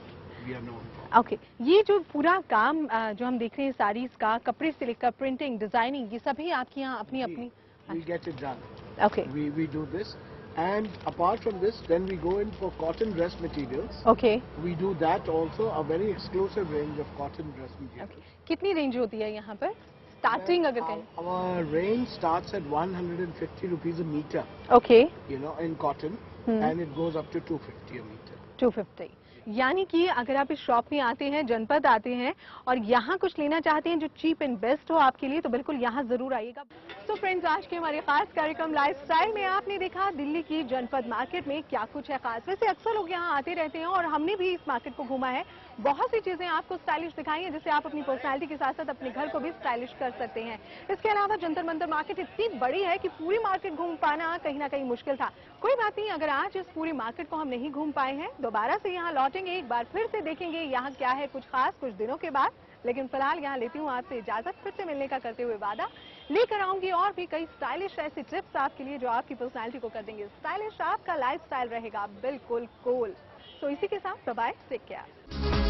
we are known for. Okay ये जो पूरा काम जो हम देख रहे हैं साड़ीज का, कपड़े से लेकर प्रिंटिंग, डिजाइनिंग, ये सभी आपकी यहाँ अपनी अपनी? We get it done. Okay. We do this. And apart from this, then we go in for cotton dress materials. Okay. We do that also, a very exclusive range of cotton dress materials. Okay. कितनी range होती है यहाँ पर starting अगर कहें? Our range starts at 150 rupees a meter. Okay. You know, in cotton, and it goes up to 250 a meter. 250। यानी कि अगर आप इस शॉप में आते हैं, जनपद आते हैं और यहाँ कुछ लेना चाहते हैं जो चीप एंड बेस्ट हो आपके लिए, तो बिल्कुल यहाँ जरूर आइएगा। तो फ्रेंड्स, आज के हमारे खास कार्यक्रम लाइफस्टाइल में आपने देखा दिल्ली की जनपद मार्केट में क्या कुछ है खास। वैसे अक्सर लोग यहाँ आते रहते हैं और हमने भी इस मार्केट को घूमा है, बहुत सी चीजें आपको स्टाइलिश दिखाई हैं जिससे आप अपनी पर्सनैलिटी के साथ साथ अपने घर को भी स्टाइलिश कर सकते हैं। इसके अलावा जंतर मंतर मार्केट इतनी बड़ी है कि पूरी मार्केट घूम पाना कहीं ना कहीं मुश्किल था। कोई बात नहीं, अगर आज इस पूरी मार्केट को हम नहीं घूम पाए हैं, दोबारा से यहाँ लौटेंगे, एक बार फिर से देखेंगे यहाँ क्या है कुछ खास कुछ दिनों के बाद। लेकिन फिलहाल यहाँ लेती हूँ आपसे इजाजत, फिर से मिलने का करते हुए वादा। लेकर आऊंगी और भी कई स्टाइलिश ऐसी टिप्स आपके लिए जो आपकी पर्सनैलिटी को कर देंगे स्टाइलिश। आपका लाइफस्टाइल रहेगा बिल्कुल कूल। तो इसी के साथ बाय, टेक केयर।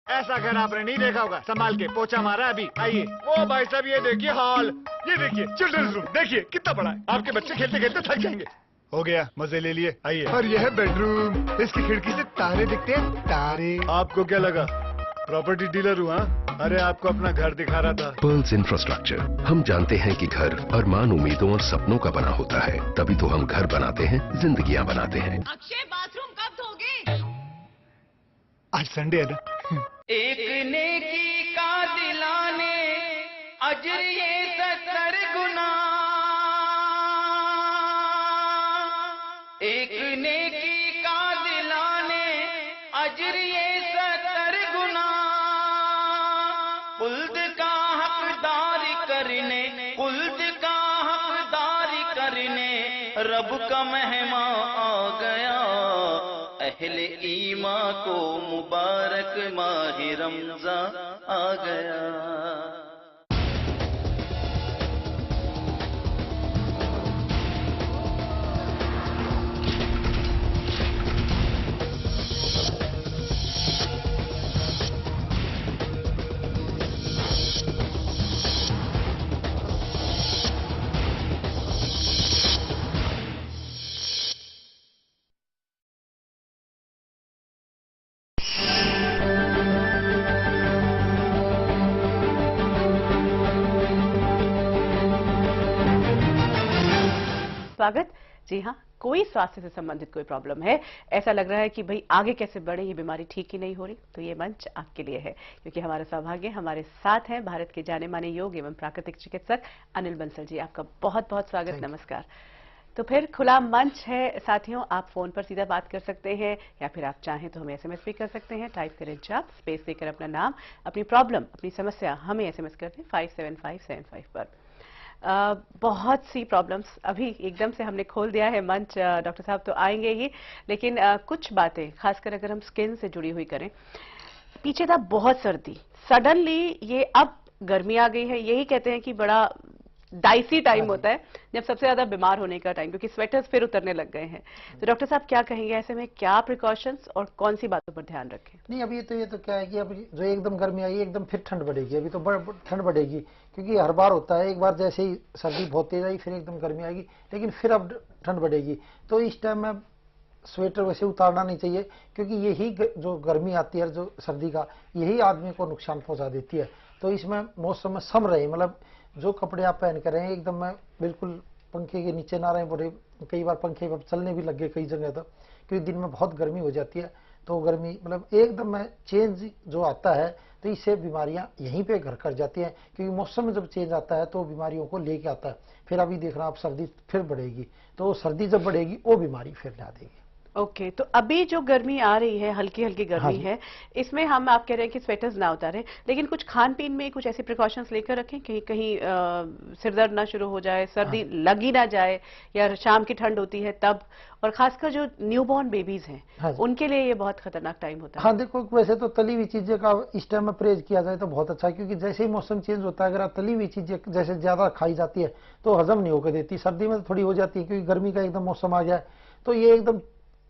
ऐसा घर आपने नहीं देखा होगा। संभाल के पोछा मारा अभी। आइए। ओ भाई साहब, ये देखिए हॉल, ये देखिए चिल्ड्रंस रूम, देखिए कितना बड़ा है। आपके बच्चे खेलते खेलते थक जाएंगे। हो गया, मजे ले लिए। आइए। और यह है बेडरूम, इसकी खिड़की से तारे दिखते हैं, तारे। आपको क्या लगा प्रॉपर्टी डीलर हुआ? अरे आपको अपना घर दिखा रहा था। Pearls infrastructure. हम जानते हैं कि घर अरमान, उम्मीदों और सपनों का बना होता है, तभी तो हम घर बनाते हैं, जिंदगियां बनाते हैं। अक्षय, बाथरूम कब धोगे? आज संडे है ना। एक नेकी का दिलाने अजर ये 70 गुना, एक नेकी का दिलाने अजर ये 70 गुना, कुल्द का हकदारी करने, कुल्द का हकदारी करने रब का मेहमान आ गया, अहले ईमा को मुबारक माह रमजान आ गया। स्वागत। जी हाँ, कोई स्वास्थ्य से संबंधित कोई प्रॉब्लम है, ऐसा लग रहा है कि भाई आगे कैसे बढ़े, ये बीमारी ठीक ही नहीं हो रही, तो ये मंच आपके लिए है, क्योंकि हमारा सौभाग्य हमारे साथ हैं भारत के जाने माने योग एवं प्राकृतिक चिकित्सक अनिल बंसल जी। आपका बहुत बहुत स्वागत, नमस्कार। तो फिर खुला मंच है साथियों, आप फोन पर सीधा बात कर सकते हैं या फिर आप चाहें तो हमें एसएमएस भी कर सकते हैं। टाइप करें जब, स्पेस देकर अपना नाम, अपनी प्रॉब्लम, अपनी समस्या हमें एसएमएस कर दें 57575 पर। बहुत सी प्रॉब्लम्स अभी एकदम से हमने खोल दिया है मंच, डॉक्टर साहब तो आएंगे ही, लेकिन कुछ बातें खासकर अगर हम स्किन से जुड़ी हुई करें। पीछे था बहुत सर्दी, सडनली ये अब गर्मी आ गई है, यही कहते हैं कि बड़ा डाइसी टाइम होता है जब सबसे ज्यादा बीमार होने का टाइम, क्योंकि स्वेटर्स फिर उतरने लग गए हैं। तो डॉक्टर साहब क्या कहेंगे, ऐसे में क्या प्रिकॉशंस और कौन सी बातों पर ध्यान रखें? नहीं, अभी तो ये तो क्या है कि अब जो एकदम गर्मी आई एकदम फिर ठंड बढ़ेगी, अभी तो ठंड बढ़ेगी, क्योंकि हर बार होता है, एक बार जैसे ही सर्दी बहुत तेज आई फिर एकदम गर्मी आएगी, लेकिन फिर अब ठंड बढ़ेगी। तो इस टाइम में स्वेटर वैसे उतारना नहीं चाहिए, क्योंकि यही जो गर्मी आती है जो सर्दी का, यही आदमी को नुकसान पहुंचा देती है। तो इसमें मौसम में सम रहे, मतलब जो कपड़े आप पहन कर रहे हैं एकदम में बिल्कुल पंखे के नीचे ना रहे, बड़े कई बार पंखे चलने भी लग गए कई जगह, तो क्योंकि दिन में बहुत गर्मी हो जाती है। तो गर्मी मतलब एकदम में चेंज जो आता है, तो इससे बीमारियां यहीं पे घर कर जाती हैं, क्योंकि मौसम में जब चेंज आता है तो बीमारियों को लेके आता है। फिर अभी देख रहा आप सर्दी फिर बढ़ेगी, तो सर्दी जब बढ़ेगी वो बीमारी फिर ला देगी। ओके, तो अभी जो गर्मी आ रही है, हल्की हल्की गर्मी है, इसमें हम आप कह रहे हैं कि स्वेटर्स ना उतारें, लेकिन कुछ खान पीन में कुछ ऐसी प्रिकॉशंस लेकर रखें कि कहीं सिरदर्द ना शुरू हो जाए, सर्दी लगी ना जाए, या शाम की ठंड होती है तब, और खासकर जो न्यूबॉर्न बेबीज हैं उनके लिए ये बहुत खतरनाक टाइम होता है। हाँ देखो, वैसे तो तली हुई चीजें का इस टाइम में परहेज किया जाए तो बहुत अच्छा है, क्योंकि जैसे ही मौसम चेंज होता है अगर आप तली हुई चीजें जैसे ज्यादा खाई जाती है तो हजम नहीं होकर देती। सर्दी में तो थोड़ी हो जाती है, क्योंकि गर्मी का एकदम मौसम आ गया है, तो ये एकदम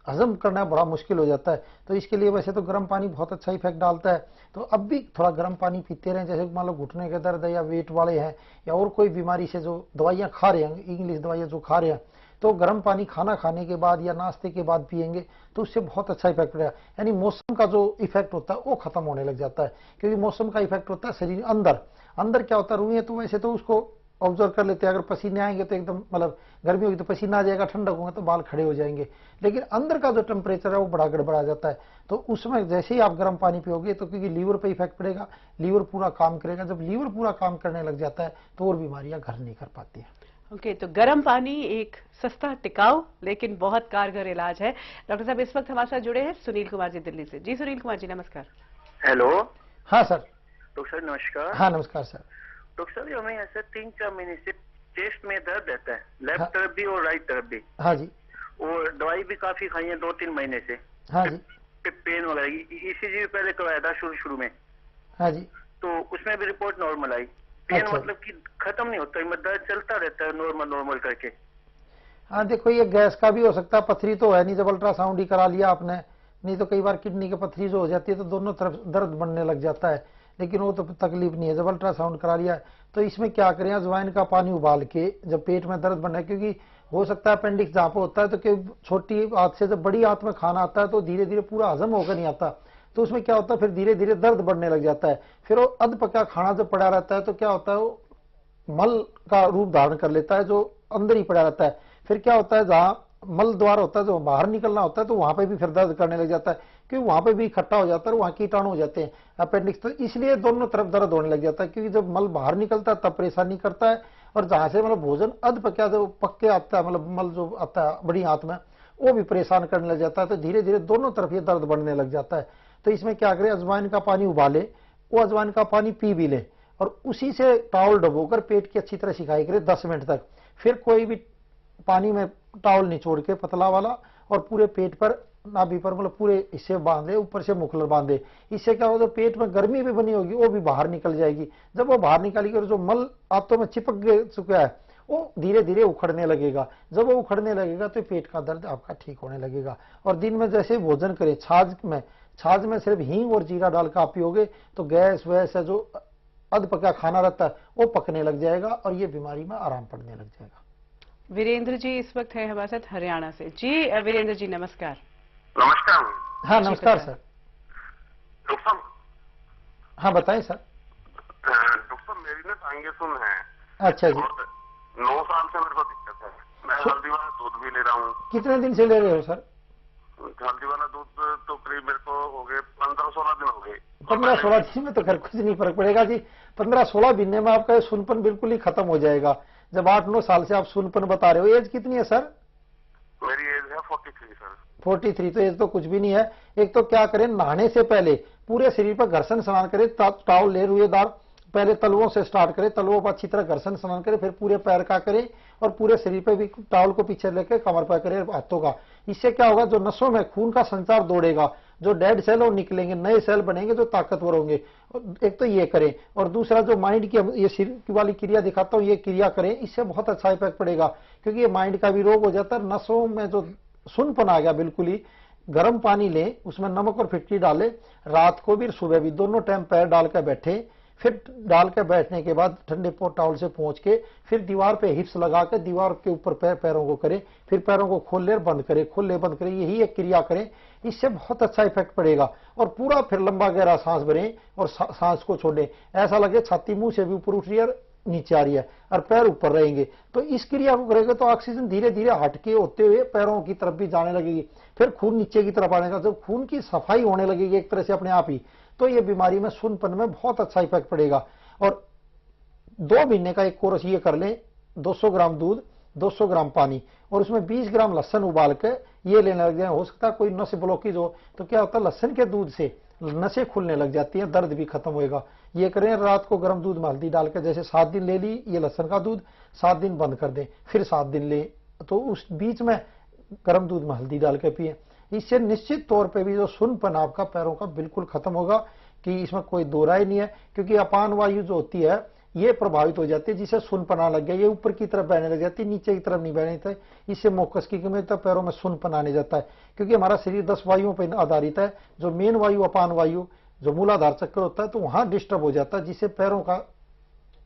हजम करना बड़ा मुश्किल हो जाता है। तो इसके लिए वैसे तो गर्म पानी बहुत अच्छा इफेक्ट डालता है, तो अब भी थोड़ा गर्म पानी पीते रहें। जैसे मान लो घुटने के दर्द है या वेट वाले हैं या और कोई बीमारी से जो दवाइयां खा रहे हैं, इंग्लिश दवाइयां जो खा रहे हैं, तो गर्म पानी खाना खाने के बाद या नाश्ते के बाद पिएंगे तो उससे बहुत अच्छा इफेक्ट रहेगा। यानी मौसम का जो इफेक्ट होता है वो खत्म होने लग जाता है, क्योंकि मौसम का इफेक्ट होता है शरीर अंदर क्या होता है, रूई है तो वैसे तो उसको ऑब्जर्व कर लेते हैं। अगर पसीने आएंगे तो एकदम मतलब गर्मी होगी तो पसीना आ जाएगा, ठंडक होगा तो बाल खड़े हो जाएंगे, लेकिन अंदर का जो टेम्परेचर है वो बड़ा गड़बड़ा जाता है। तो उसमें जैसे ही आप गर्म पानी पियोगे तो क्योंकि लीवर पे इफेक्ट पड़ेगा, लीवर पूरा काम करेगा, जब लीवर पूरा काम करने लग जाता है तो और बीमारियां घर नहीं कर पाती है। ओके, तो गर्म पानी एक सस्ता, टिकाऊ लेकिन बहुत कारगर इलाज है। डॉक्टर साहब इस वक्त हमारे साथ जुड़े हैं सुनील कुमार जी दिल्ली से। जी सुनील कुमार जी नमस्कार। हेलो। हाँ सर। डॉक्टर सर नमस्कार। हाँ नमस्कार सर। डॉक्टर साहब हमें ऐसा 3-4 महीने से चेस्ट में दर्द रहता है, लेफ्ट तरफ भी और राइट तरफ भी। हाँ जी। और दवाई भी काफी खाई है 2-3 महीने से। हाँ जी। पेन वगैरह, ईसीजी भी पहले करवाया था शुरू में। हाँ जी। तो उसमें भी रिपोर्ट नॉर्मल आई। पेन अच्छा। मतलब कि खत्म नहीं होता, दर्द चलता रहता है नॉर्मल करके। हाँ देखो, ये गैस का भी हो सकता है, पथरी तो है नहीं, जब अल्ट्रासाउंड ही करा लिया आपने, नहीं तो कई बार किडनी की पथरी जो हो जाती है तो दोनों तरफ दर्द बढ़ने लग जाता है, लेकिन वो तो तकलीफ नहीं है जब अल्ट्रासाउंड करा लिया। तो इसमें क्या करें, अजवाइन का पानी उबाल के जब पेट में दर्द बढ़ना है, क्योंकि हो सकता है अपेंडिक्स जहाँ पर होता है तो छोटी आंत से जब बड़ी आंत में खाना आता है तो धीरे धीरे पूरा हजम होकर नहीं आता, तो उसमें क्या होता है फिर धीरे धीरे दर्द बढ़ने लग जाता है। फिर वो अध पका खाना जब पड़ा रहता है तो क्या होता है वो मल का रूप धारण कर लेता है, जो अंदर ही पड़ा रहता है। फिर क्या होता है, जहाँ मल द्वार होता है जो बाहर निकलना होता है तो वहां पे भी फिर दर्द करने लग जाता है, क्योंकि वहां पे भी इकट्ठा हो जाता है, वहां कीटाणु हो जाते हैं अपेंडिक्स, तो इसलिए दोनों तरफ दर्द होने लग जाता है। क्योंकि जब मल बाहर निकलता है तब परेशानी करता है, और जहां से मतलब भोजन अध पक्या जो पक के आता है, मतलब मल जो आता है बड़ी आंत में, वो भी परेशान करने लग जाता है। तो धीरे धीरे दोनों तरफ ये दर्द बढ़ने लग जाता है। तो इसमें क्या करें, अजवाइन का पानी उबाले, वो अजवाइन का पानी पी भी ले, और उसी से टॉवल डबोकर पेट की अच्छी तरह सिकाई करे 10 मिनट तक। फिर कोई भी पानी में टॉवल निचोड़ के पतला वाला और पूरे पेट पर, नाभि पर, मतलब पूरे हिस्से बांधे, ऊपर से मुखलर बांधे। इससे क्या होगा, पेट में गर्मी भी बनी होगी वो भी बाहर निकल जाएगी। जब वो बाहर निकालेगी और जो मल आंतों में चिपक चुका है वो धीरे धीरे उखड़ने लगेगा। जब वो उखड़ने लगेगा तो पेट का दर्द आपका ठीक होने लगेगा। और दिन में जैसे भोजन करें, छाछ में सिर्फ हींग और जीरा डालकर आप पियोगे तो गैस वैस है, जो अध पका खाना रहता है वो पकने लग जाएगा और ये बीमारी में आराम पड़ने लग जाएगा। वीरेंद्र जी इस वक्त है हमारे साथ हरियाणा से। जी वीरेंद्र जी नमस्कार। नमस्कार। हाँ नमस्कार सर। डॉक्टर साहब। हाँ बताएं सर। डॉक्टर साहब मेरी ना टांगे सुन है। अच्छा जी। 9 साल से मेरे को दिक्कत है। मैं हल्दी वाला दूध भी ले रहा हूँ। कितने दिन से ले रहे हो सर? हल्दी वाला दूध तो करीब मेरे को हो गए 15-16 दिन हो गए। 15-16 दिन में तो खैर कुछ नहीं फर्क पड़ेगा जी। 15-16 महीने में आपका सुनपन बिल्कुल ही खत्म हो जाएगा। जब 8-9 साल से आप सुनपन बता रहे हो, एज कितनी है सर? मेरी एज है 43 सर। 43 तो एज तो कुछ भी नहीं है। एक तो क्या करें, नहाने से पहले पूरे शरीर पर घर्षण स्नान करें, टॉवल ले रुएदार, पहले तलवों से स्टार्ट करें, तलवों पर अच्छी तरह घर्षण स्नान करें, फिर पूरे पैर का करें और पूरे शरीर पे भी टॉवल को पीछे लेकर कमर पर करें, हाथों का। इससे क्या होगा, जो नसों में खून का संचार दौड़ेगा, जो डेड सेल वो निकलेंगे, नए सेल बनेंगे जो ताकतवर होंगे। एक तो ये करें और दूसरा जो माइंड की ये सिर वाली क्रिया दिखाता हूँ, ये क्रिया करें, इससे बहुत अच्छा इफेक्ट पड़ेगा। क्योंकि ये माइंड का भी रोग हो जाता है। नसों में जो सुनपन आ गया बिल्कुल ही, गर्म पानी लें, उसमें नमक और फिटकी डालें, रात को भी सुबह भी दोनों टाइम पैर डाल कर बैठे, फिर डाल के बैठने के बाद ठंडे टॉवल से पोंछ के फिर दीवार पे हिप्स लगा के दीवार के ऊपर पैरों को करें, फिर पैरों को खोल ले बंद करें, खोल ले बंद करें, यही एक क्रिया करें। इससे बहुत अच्छा इफेक्ट पड़ेगा। और पूरा फिर लंबा गहरा सांस भरें और सांस को छोड़ें, ऐसा लगे छाती मुंह से भी ऊपर उठ रही है, नीचे आ रही है और पैर ऊपर रहेंगे। तो इस क्रिया को करेंगे तो ऑक्सीजन धीरे धीरे हटके होते हुए पैरों की तरफ भी जाने लगेगी, फिर खून नीचे की तरफ आने का। जब खून की सफाई होने लगेगी एक तरह से अपने आप ही, तो ये बीमारी में सुनपन में बहुत अच्छा इफेक्ट पड़ेगा। और 2 महीने का एक कोर्स ये कर लें, 200 ग्राम दूध, 200 ग्राम पानी और उसमें 20 ग्राम लहसुन उबाल के ये लेने लग जाए। हो सकता है कोई नस ब्लॉकेज हो तो क्या होता है, लहसुन के दूध से नसें खुलने लग जाती हैं, दर्द भी खत्म होएगा। ये करें, रात को गर्म दूध में हल्दी डाल के, जैसे 7 दिन ले ली ये लहसुन का दूध, 7 दिन बंद कर दें, फिर 7 दिन ले, तो उस बीच में गर्म दूध में हल्दी डाल के पिए। इससे निश्चित तौर पे भी जो सुनपन आपका पैरों का बिल्कुल खत्म होगा, कि इसमें कोई दो राय नहीं है। क्योंकि अपान वायु जो होती है ये प्रभावित हो जाती है, जिसे सुनपन आने लग गया, ये ऊपर की तरफ बहने लग जाती है, नीचे की तरफ नहीं बहने देता है। इससे मोकस की कमी होता है, पैरों में सुनपन आने जाता है। क्योंकि हमारा शरीर 10 वायुओं पर आधारित है। जो मेन वायु अपान वायु जो मूलाधार चक्र होता है तो वहां डिस्टर्ब हो जाता है, जिससे पैरों का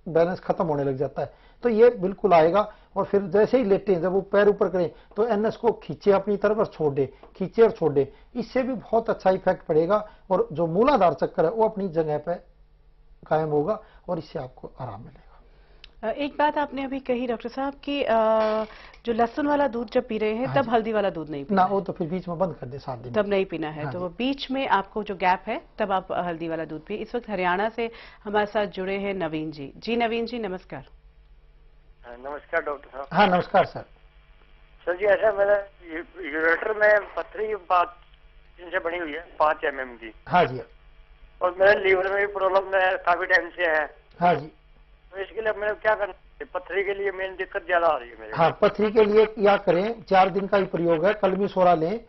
बैलेंस खत्म होने लग जाता है। तो ये बिल्कुल आएगा। और फिर जैसे ही लेटे हैं, जब वो पैर ऊपर करें तो एनएस को खींचे अपनी तरफ और छोड़ दे, खींचे और छोड़ दे, इससे भी बहुत अच्छा इफेक्ट पड़ेगा। और जो मूलाधार चक्र है वो अपनी जगह पे कायम होगा और इससे आपको आराम मिलेगा। एक बात आपने अभी कही डॉक्टर साहब कि जो लहसुन वाला दूध जब पी रहे हैं तब हल्दी वाला दूध नहीं पीना ना, वो तो फिर बीच में बंद कर दे, 7 दिन तब नहीं पीना है। हाँ, तो वो बीच में आपको जो गैप है तब आप हल्दी वाला दूध पिए। इस वक्त हरियाणा से हमारे साथ जुड़े हैं नवीन जी। जी नवीन जी नमस्कार। नमस्कार डॉक्टर साहब। हाँ नमस्कार सर। सर जी ऐसा मेरा यूरेटर में पथरी 5 दिन से बनी हुई है, 5 mm की। हाँ जी। और मेरे लीवर में भी प्रॉब्लम काफी टाइम से है। हाँ जी। तो इसके लिए मैंने क्या करना है, पथरी के लिए मेन दिक्कत ज्यादा आ रही है मेरे। हाँ, पथरी के लिए क्या करें, 4 दिन का ही प्रयोग है, कलमी सोडा लें।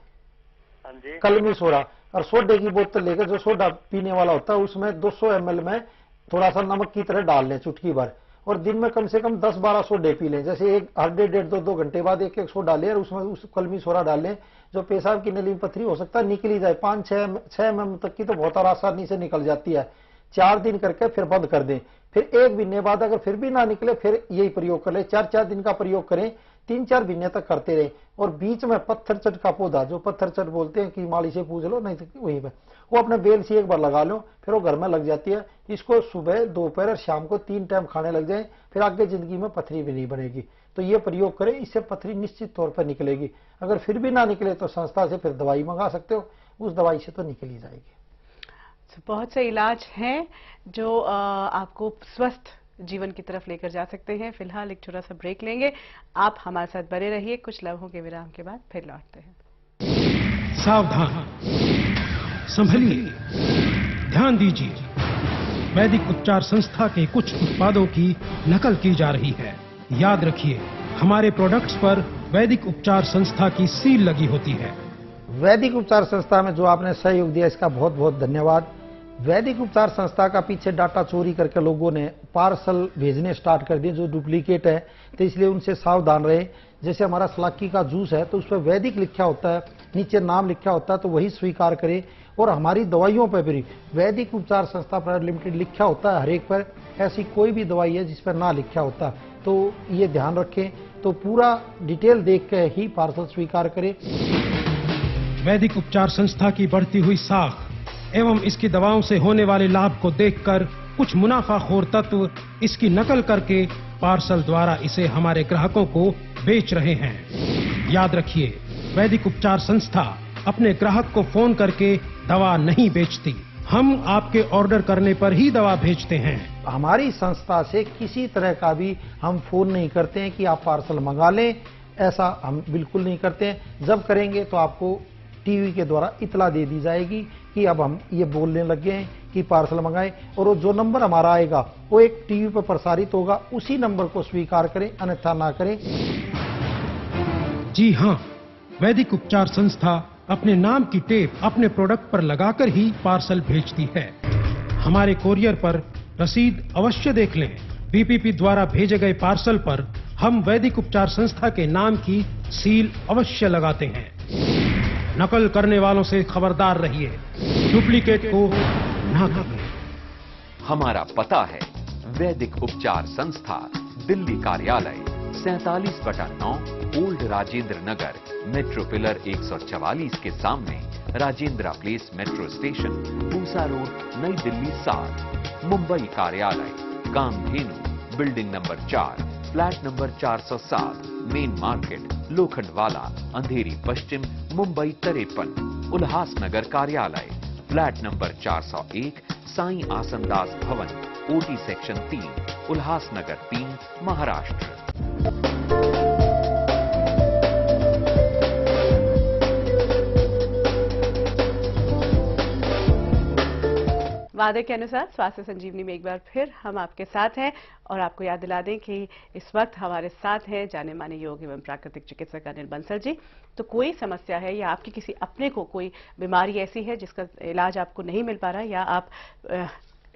हाँ जी। कलमी सोडा और सोडे की बोतल लेकर, जो सोडा पीने वाला होता है उसमें 200 ml में थोड़ा सा नमक की तरह डाल लें, चुटकी भर, और दिन में कम से कम 10-12 सोडे पी लें। जैसे एक हर 1.5-2 घंटे बाद एक सोडा लें और उसमें उस कलमी सोडा डाल लें। जो पेशाब की नली में पथरी हो सकता है निकली जाए, 5-6 mm तक की तो बहुत आसानी से निकल जाती है। 4 दिन करके फिर बंद कर दें। फिर 1 महीने बाद अगर फिर भी ना निकले फिर यही प्रयोग कर ले। 4-4 दिन का प्रयोग करें, 3-4 महीने तक करते रहे। और बीच में पत्थर चट का पौधा, जो पत्थर चट बोलते हैं, कि माली से पूछ लो, नहीं तो वहीं पे वो अपने बेल से एक बार लगा लो, फिर वो घर में लग जाती है। इसको सुबह, दोपहर और शाम को 3 टाइम खाने लग जाए, फिर आगे जिंदगी में पथरी भी नहीं बनेगी। तो ये प्रयोग करें, इससे पथरी निश्चित तौर पर निकलेगी। अगर फिर भी ना निकले तो संस्था से फिर दवाई मंगा सकते हो, उस दवाई से तो निकल ही जाएगी। बहुत से इलाज हैं जो आपको स्वस्थ जीवन की तरफ लेकर जा सकते हैं। फिलहाल एक छोटा सा ब्रेक लेंगे, आप हमारे साथ बने रहिए। कुछ लम्हों के विराम के बाद फिर लौटते हैं। सावधान, संभलिए, ध्यान दीजिए, वैदिक उपचार संस्था के कुछ उत्पादों की नकल की जा रही है। याद रखिए, हमारे प्रोडक्ट्स पर वैदिक उपचार संस्था की सील लगी होती है। वैदिक उपचार संस्था में जो आपने सहयोग दिया इसका बहुत बहुत धन्यवाद। वैदिक उपचार संस्था का पीछे डाटा चोरी करके लोगों ने पार्सल भेजने स्टार्ट कर दिए जो डुप्लीकेट है, तो इसलिए उनसे सावधान रहे। जैसे हमारा सलाकी का जूस है तो उस पर वैदिक लिखा होता है, नीचे नाम लिखा होता है, तो वही स्वीकार करें। और हमारी दवाइयों पर भी वैदिक उपचार संस्था प्राइवेट लिमिटेड लिखा होता है हर एक पर, ऐसी कोई भी दवाई है जिस पर ना लिखा होता, तो ये ध्यान रखें। तो पूरा डिटेल देख के ही पार्सल स्वीकार करें। वैदिक उपचार संस्था की बढ़ती हुई साख एवं इसकी दवाओं से होने वाले लाभ को देखकर कुछ मुनाफाखोर तत्व इसकी नकल करके पार्सल द्वारा इसे हमारे ग्राहकों को बेच रहे हैं। याद रखिए, वैदिक उपचार संस्था अपने ग्राहक को फोन करके दवा नहीं बेचती, हम आपके ऑर्डर करने पर ही दवा भेजते हैं। हमारी संस्था से किसी तरह का भी हम फोन नहीं करते हैं कि आप पार्सल मंगा लें, ऐसा हम बिल्कुल नहीं करते हैं। जब करेंगे तो आपको टीवी के द्वारा इतला दे दी जाएगी कि अब हम ये बोलने लगे हैं कि पार्सल मंगाएं, और वो जो नंबर हमारा आएगा वो एक टीवी पर प्रसारित होगा, उसी नंबर को स्वीकार करें, अन्यथा ना करें। जी हाँ, वैदिक उपचार संस्था अपने नाम की टेप अपने प्रोडक्ट पर लगाकर ही पार्सल भेजती है। हमारे कोरियर पर रसीद अवश्य देख लें। बीपीपी द्वारा भेजे गए पार्सल पर हम वैदिक उपचार संस्था के नाम की सील अवश्य लगाते हैं। नकल करने वालों से खबरदार रहिए, डुप्लीकेट को ना करिए। हमारा पता है वैदिक उपचार संस्था, दिल्ली कार्यालय 47/9 old Rajendra Nagar, metro pillar 144 के सामने, Rajendra place metro station, Pusa road, नई दिल्ली 7। मुंबई कार्यालय Kamdhenu, building number 4, flat number 407, main market, Lokhandwala, Andheri पश्चिम, मुंबई 53। उल्हासनगर कार्यालय फ्लैट नंबर 401, साईं आसनदास भवन, ओटी सेक्शन 3, उल्हासनगर 3, महाराष्ट्र। वादे के अनुसार स्वास्थ्य संजीवनी में एक बार फिर हम आपके साथ हैं और आपको याद दिला दें कि इस वक्त हमारे साथ हैं जाने माने योग एवं प्राकृतिक चिकित्सक अनिल बंसल जी। तो कोई समस्या है या आपकी किसी अपने को कोई बीमारी ऐसी है जिसका इलाज आपको नहीं मिल पा रहा या आप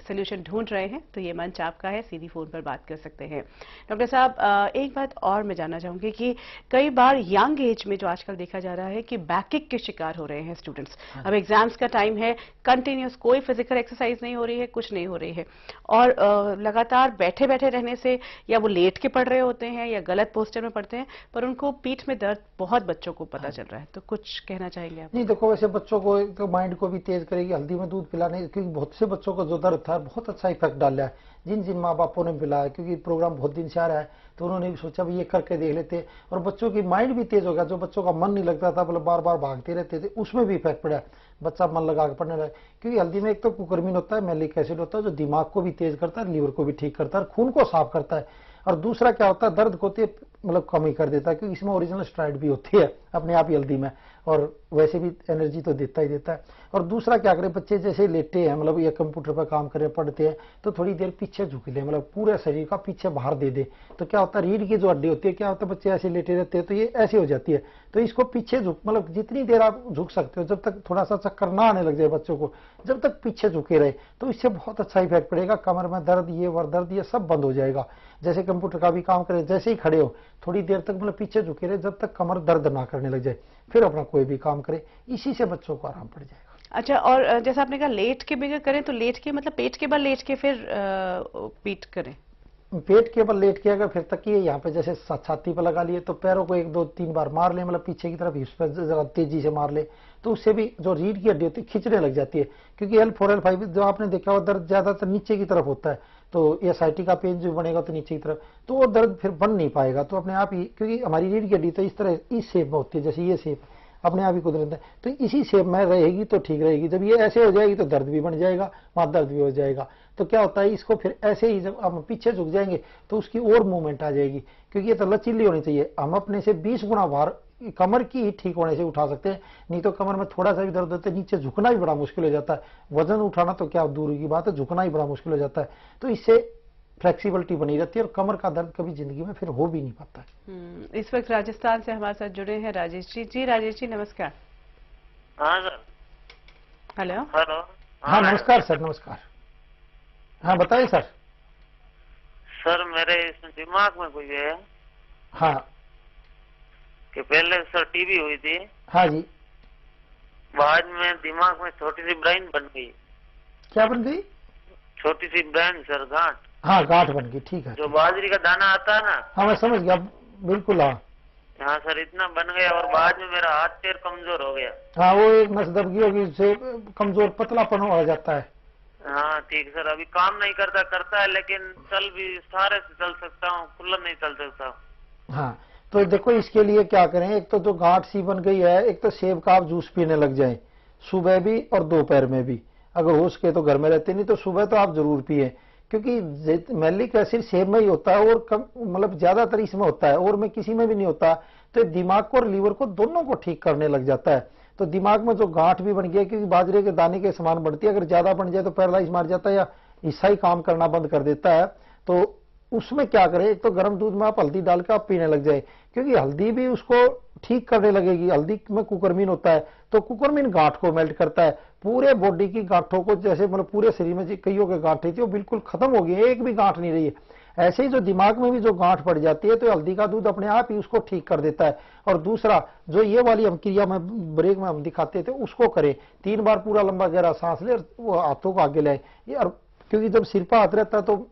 सोल्यूशन ढूंढ रहे हैं, तो ये मंच आपका है, सीधी फोन पर बात कर सकते हैं। डॉक्टर साहब, एक बात और मैं जानना चाहूंगी कि कई बार यंग एज में जो आजकल देखा जा रहा है कि बैकएक के शिकार हो रहे हैं स्टूडेंट्स। अब एग्जाम्स का टाइम है, कंटिन्यूस कोई फिजिकल एक्सरसाइज नहीं हो रही है, कुछ नहीं हो रही है, और लगातार बैठे बैठे रहने से या वो लेट के पढ़ रहे होते हैं या गलत पोस्टर में पढ़ते हैं, पर उनको पीठ में दर्द बहुत बच्चों को पता चल रहा है। तो कुछ कहना चाहेंगे आप? नहीं, देखो, वैसे बच्चों को तो माइंड को भी तेज करेगी हल्दी में दूध पिलाने, क्योंकि बहुत से बच्चों को जो दर्द था बहुत अच्छा इफेक्ट डाला है जिन जिन माँ बापों ने पिलाया, क्योंकि प्रोग्राम बहुत दिन से आ रहा है तो उन्होंने भी सोचा भी ये करके देख लेते, और बच्चों की माइंड भी तेज हो गया। जो बच्चों का मन नहीं लगता था, मतलब बार बार भागते रहते थे, उसमें भी इफेक्ट पड़ा, बच्चा मन लगा के पढ़ने लगा। क्योंकि हल्दी में एक तो कुकरमीन होता है, मैलिक एसिड होता है, जो दिमाग को भी तेज करता है, लीवर को भी ठीक करता है, खून को साफ करता है, और दूसरा क्या होता है, दर्द को मतलब कमी कर देता है, क्योंकि इसमें ओरिजिनल स्टेरॉइड भी होती है अपने आप ही हल्दी में, और वैसे भी एनर्जी तो देता ही देता है। और दूसरा क्या करें, बच्चे जैसे लेटे हैं, मतलब ये कंप्यूटर पर काम करें, पढ़ते हैं, तो थोड़ी देर पीछे झुक ले, मतलब पूरे शरीर का पीछे बाहर दे दे, तो क्या होता है, रीढ़ की जो हड्डी होती है, क्या होता है, बच्चे ऐसे लेटे रहते हैं तो ये ऐसे हो जाती है, तो इसको पीछे झुक, मतलब जितनी देर आप झुक सकते हो, जब तक थोड़ा सा चक्कर ना आने लग जाए बच्चों को, जब तक पीछे झुके रहे, तो इससे बहुत अच्छा इफेक्ट पड़ेगा। कमर में दर्द, ये वर दर्द, ये सब बंद हो जाएगा। जैसे कंप्यूटर का भी काम करें, जैसे ही खड़े हो थोड़ी देर तक मतलब पीछे झुके रहे, जब तक कमर दर्द ना करने लग जाए, फिर अपना कोई भी काम करे, इसी से बच्चों को आराम पड़ जाएगा। अच्छा, और जैसा आपने कहा लेट के भी करें, तो लेट के मतलब पेट के बल लेट के फिर पीठ करें? पेट के बल लेट के अगर फिर तकिए यहाँ पे जैसे छाती पर लगा लिए, तो पैरों को 1, 2, 3 बार मार ले, मतलब पीछे की तरफ हिप्स पर जरा तेजी से मार ले, तो उससे भी जो रीढ़ की हड्डी होती है खिंचने लग जाती है। क्योंकि L4 L5 जो आपने देखा, वो दर्द ज्यादातर नीचे की तरफ होता है, तो ये साइटी का पेन जो बनेगा तो नीचे की तरफ, तो वो दर्द फिर बन नहीं पाएगा, तो अपने आप ही, क्योंकि हमारी रीढ़ की हड्डी तो इस तरह इस शेप में होती है, जैसे ये शेप अपने आप ही कुदरत है, तो इसी शेप में रहेगी तो ठीक रहेगी। जब ये ऐसे हो जाएगी तो दर्द भी बन जाएगा, वहां दर्द भी हो जाएगा। तो क्या होता है, इसको फिर ऐसे ही जब हम पीछे झुक जाएंगे तो उसकी और मूवमेंट आ जाएगी, क्योंकि ये तो लचीली होनी चाहिए। हम अपने से 20 गुना भार कमर की ही ठीक होने से उठा सकते हैं, नहीं तो कमर में थोड़ा सा भी दर्द होता है, नीचे झुकना भी बड़ा मुश्किल हो जाता है। वजन उठाना तो क्या दूर की बात है, झुकना ही बड़ा मुश्किल हो जाता है। तो इससे फ्लेक्सिबिलिटी बनी रहती है और कमर का दर्द कभी जिंदगी में फिर हो भी नहीं पाता है। इस वक्त राजस्थान से हमारे साथ जुड़े हैं राजेश जी। जी राजेश जी नमस्कार। हाँ सर। हेलो। हेलो। हाँ नमस्कार सर, नमस्कार। हाँ बताइए सर। सर मेरे इस दिमाग में कोई है हाँ कि पहले सर टीबी हुई थी। हाँ जी। बाद में दिमाग में छोटी सी ब्रेन बन गई। क्या बन गई? छोटी सी ब्रेन सर, गांठ। हाँ गांठ बन गई, ठीक है। जो बाजरी का दाना आता है ना। हाँ मैं समझ गया, बिल्कुल। हाँ हाँ सर इतना बन गया और बाद में मेरा हाथ पैर कमजोर हो गया। हाँ वो एक नस दबगी होगी, उससे कमजोर पतलापन हो जाता है। हाँ ठीक सर, अभी काम नहीं करता है लेकिन चल भी सारे से चल सकता हूँ, खुला नहीं चल सकता। हाँ तो देखो इसके लिए क्या करें, एक तो जो गांठ सी बन गई है, एक तो सेब का आप जूस पीने लग जाएं, सुबह भी और दोपहर में भी, अगर हो सके तो घर में रहते, नहीं तो सुबह तो आप जरूर पिए, क्योंकि मैलिक एसिड सेब में ही होता है और कम मतलब ज्यादातर इसमें होता है और में किसी में भी नहीं होता, तो दिमाग को और लीवर को दोनों को ठीक करने लग जाता है। तो दिमाग में जो गांठ भी बन गया, क्योंकि बाजरे के दाने के समान बढ़ती है, अगर ज्यादा बन जाए तो पैरालाइज मार जाता है या हिस्सा ही काम करना बंद कर देता है। तो उसमें क्या करें, एक तो गर्म दूध में आप हल्दी डाल के आप पीने लग जाए, क्योंकि हल्दी भी उसको ठीक करने लगेगी। हल्दी में कुकरमीन होता है, तो कुकरमीन गांठ को मेल्ट करता है, पूरे बॉडी की गांठों को, जैसे मतलब पूरे शरीर में कईयों के गांठ थी वो बिल्कुल खत्म हो गई, एक भी गांठ नहीं रही है। ऐसे ही जो दिमाग में भी जो गांठ पड़ जाती है, तो हल्दी का दूध अपने आप ही उसको ठीक कर देता है। और दूसरा जो ये वाली हम क्रिया में ब्रेक में हम दिखाते थे उसको करें, 3 बार पूरा लंबा गहरा सांस ले, वो हाथों को आगे लाए, क्योंकि जब सिर पर हाथ रहता है तो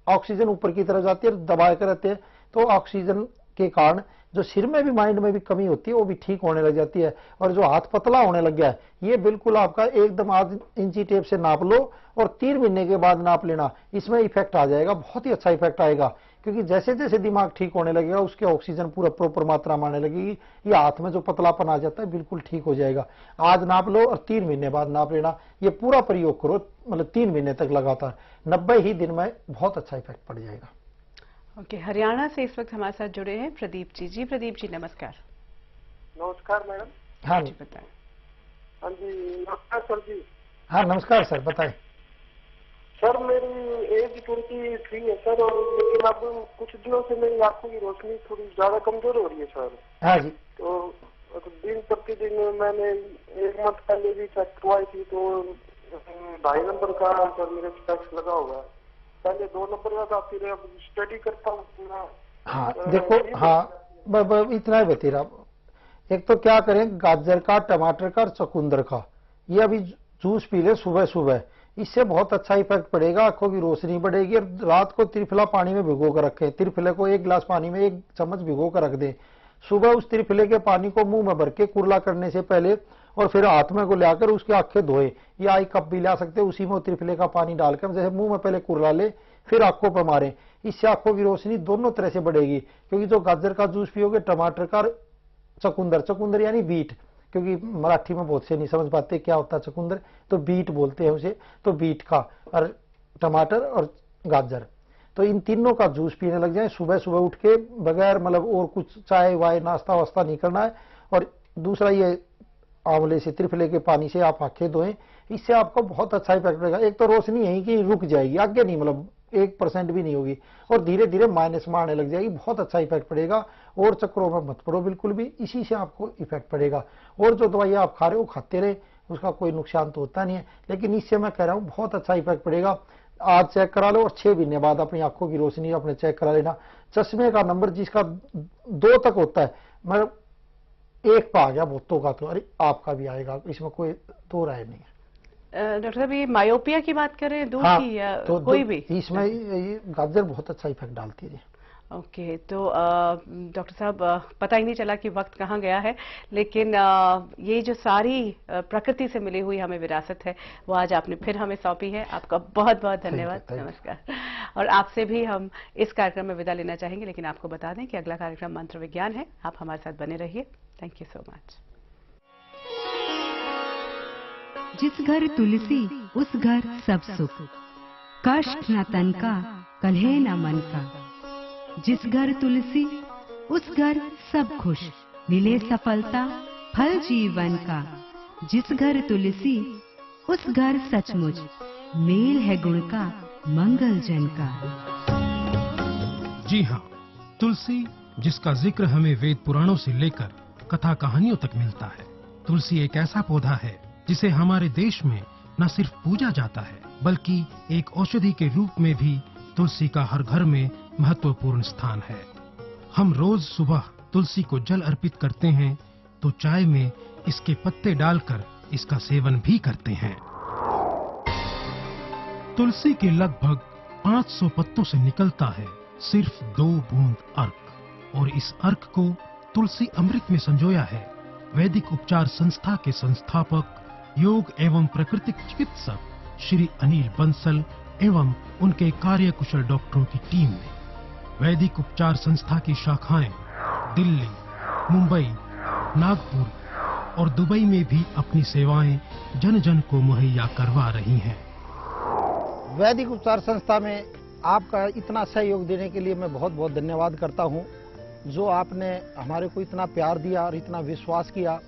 ऑक्सीजन ऊपर की तरफ जाती है, दबाए कर रहते हैं, तो ऑक्सीजन के कारण जो सिर में भी माइंड में भी कमी होती है वो भी ठीक होने लग जाती है। और जो हाथ पतला होने लग गया है, ये बिल्कुल आपका एकदम 8 इंची टेप से नाप लो और 3 महीने के बाद नाप लेना, इसमें इफेक्ट आ जाएगा, बहुत ही अच्छा इफेक्ट आएगा। क्योंकि जैसे जैसे दिमाग ठीक होने लगेगा उसके ऑक्सीजन पूरा प्रॉपर मात्रा में आने लगेगी, ये हाथ में जो पतलापन आ जाता है बिल्कुल ठीक हो जाएगा। आज नाप लो और 3 महीने बाद नाप लेना, ये पूरा प्रयोग करो, मतलब 3 महीने तक लगातार, 90 ही दिन में बहुत अच्छा इफेक्ट पड़ जाएगा। ओके, हरियाणा से इस वक्त हमारे साथ जुड़े हैं प्रदीप जी। जी प्रदीप जी नमस्कार। नमस्कार मैडम। हाँ जी बताएं। हाँ जी नमस्कार सर जी। हाँ नमस्कार सर, बताएं। सर मेरी एज 23 है सर, और लेकिन अब कुछ दिनों से मेरी आंखों की रोशनी थोड़ी ज्यादा कमजोर हो रही है सर। हाँ जी। तो दिन प्रतिदिन मैंने 1 मंथ पहले भी चेक करवाई थी, तो 2.5 नंबर का सर मेरे स्पेक्स लगा हुआ है, पहले 2 नंबर का था, फिर अब स्टडी करता हूँ। हाँ देखो, हाँ इतना ही तेरा, एक तो क्या करें, गाजर का, टमाटर का, चकुंदर का, ये अभी जूस पी ले सुबह सुबह, इससे बहुत अच्छा इफेक्ट पड़ेगा, आंखों की रोशनी बढ़ेगी। और रात को त्रिफला पानी में भिगो कर रखें, त्रिफले को 1 गिलास पानी में 1 चम्मच भिगो कर रख दें, सुबह उस त्रिफले के पानी को मुंह में भर के कुरला करने से पहले, और फिर हाथ में को लाकर उसकी आंखें धोए, या 1 कप भी ला सकते हैं, उसी में त्रिफले का पानी डालकर जैसे मुंह में पहले कुरला ले फिर आंखों पर मारें, इससे आंखों की रोशनी दोनों तरह से बढ़ेगी। क्योंकि जो गाजर का जूस पियोगे, टमाटर का, चकुंदर यानी बीट, क्योंकि मराठी में बहुत से नहीं समझ पाते क्या होता है चकुंदर, तो बीट बोलते हैं उसे, तो बीट का, और टमाटर और गाजर, तो इन तीनों का जूस पीने लग जाए सुबह सुबह उठ के, बगैर मतलब और कुछ चाय वाय नाश्ता वास्ता नहीं करना है। और दूसरा ये आंवले से, त्रिफले के पानी से आप आंखें धोएं, इससे आपको बहुत अच्छा इफेक्ट रहेगा। एक तो रोशनी यही कि रुक जाएगी, आगे नहीं, मतलब 1% भी नहीं होगी, और धीरे धीरे माइनस में आने लग जाएगी, बहुत अच्छा इफेक्ट पड़ेगा। और चक्रों में मत पड़ो बिल्कुल भी, इसी से आपको इफेक्ट पड़ेगा। और जो दवाइयाँ आप खा रहे हो खाते रहे, उसका कोई नुकसान तो होता नहीं है, लेकिन इससे मैं कह रहा हूँ बहुत अच्छा इफेक्ट पड़ेगा। आज चेक करा लो और 6 महीने बाद अपनी आंखों की रोशनी अपने चेक करा लेना। चश्मे का नंबर जिसका 2 तक होता है, मतलब 1 पे आ गया बहुतों का, तो अरे आपका भी आएगा, इसमें कोई 2 राय नहीं है। डॉक्टर साहब ये मायोपिया की बात कर रहे हैं, दूर हाँ, की या तो कोई भी? इसमें ये गाजर बहुत अच्छा इफेक्ट डालती है। ओके, तो डॉक्टर साहब पता ही नहीं चला कि वक्त कहाँ गया है, लेकिन ये जो सारी प्रकृति से मिली हुई हमें विरासत है वो आज आपने फिर हमें सौंपी है। आपका बहुत बहुत धन्यवाद। नमस्कार। और आपसे भी हम इस कार्यक्रम में विदा लेना चाहेंगे, लेकिन आपको बता दें कि अगला कार्यक्रम मंत्र विज्ञान है, आप हमारे साथ बने रहिए। Thank you so much. जिस घर तुलसी उस घर सब सुख, कष्ट न तन का कलह न मन का। जिस घर तुलसी उस घर सब खुश, मिले सफलता फल जीवन का। जिस घर तुलसी उस घर सचमुच, मेल है गुण का मंगल जन का। जी हाँ, तुलसी जिसका जिक्र हमें वेद पुराणों से लेकर कथा कहानियों तक मिलता है। तुलसी एक ऐसा पौधा है जिसे हमारे देश में न सिर्फ पूजा जाता है बल्कि एक औषधि के रूप में भी तुलसी का हर घर में महत्वपूर्ण स्थान है। हम रोज सुबह तुलसी को जल अर्पित करते हैं तो चाय में इसके पत्ते डालकर इसका सेवन भी करते हैं। तुलसी के लगभग 500 पत्तों से निकलता है सिर्फ 2 बूंद अर्क, और इस अर्क को तुलसी अमृत में संजोया है वैदिक उपचार संस्था के संस्थापक योग एवं प्राकृतिक चिकित्सक श्री अनिल बंसल एवं उनके कार्यकुशल डॉक्टरों की टीम ने। वैदिक उपचार संस्था की शाखाएं दिल्ली, मुंबई, नागपुर और दुबई में भी अपनी सेवाएं जन जन को मुहैया करवा रही हैं। वैदिक उपचार संस्था में आपका इतना सहयोग देने के लिए मैं बहुत बहुत धन्यवाद करता हूं। जो आपने हमारे को इतना प्यार दिया और इतना विश्वास किया,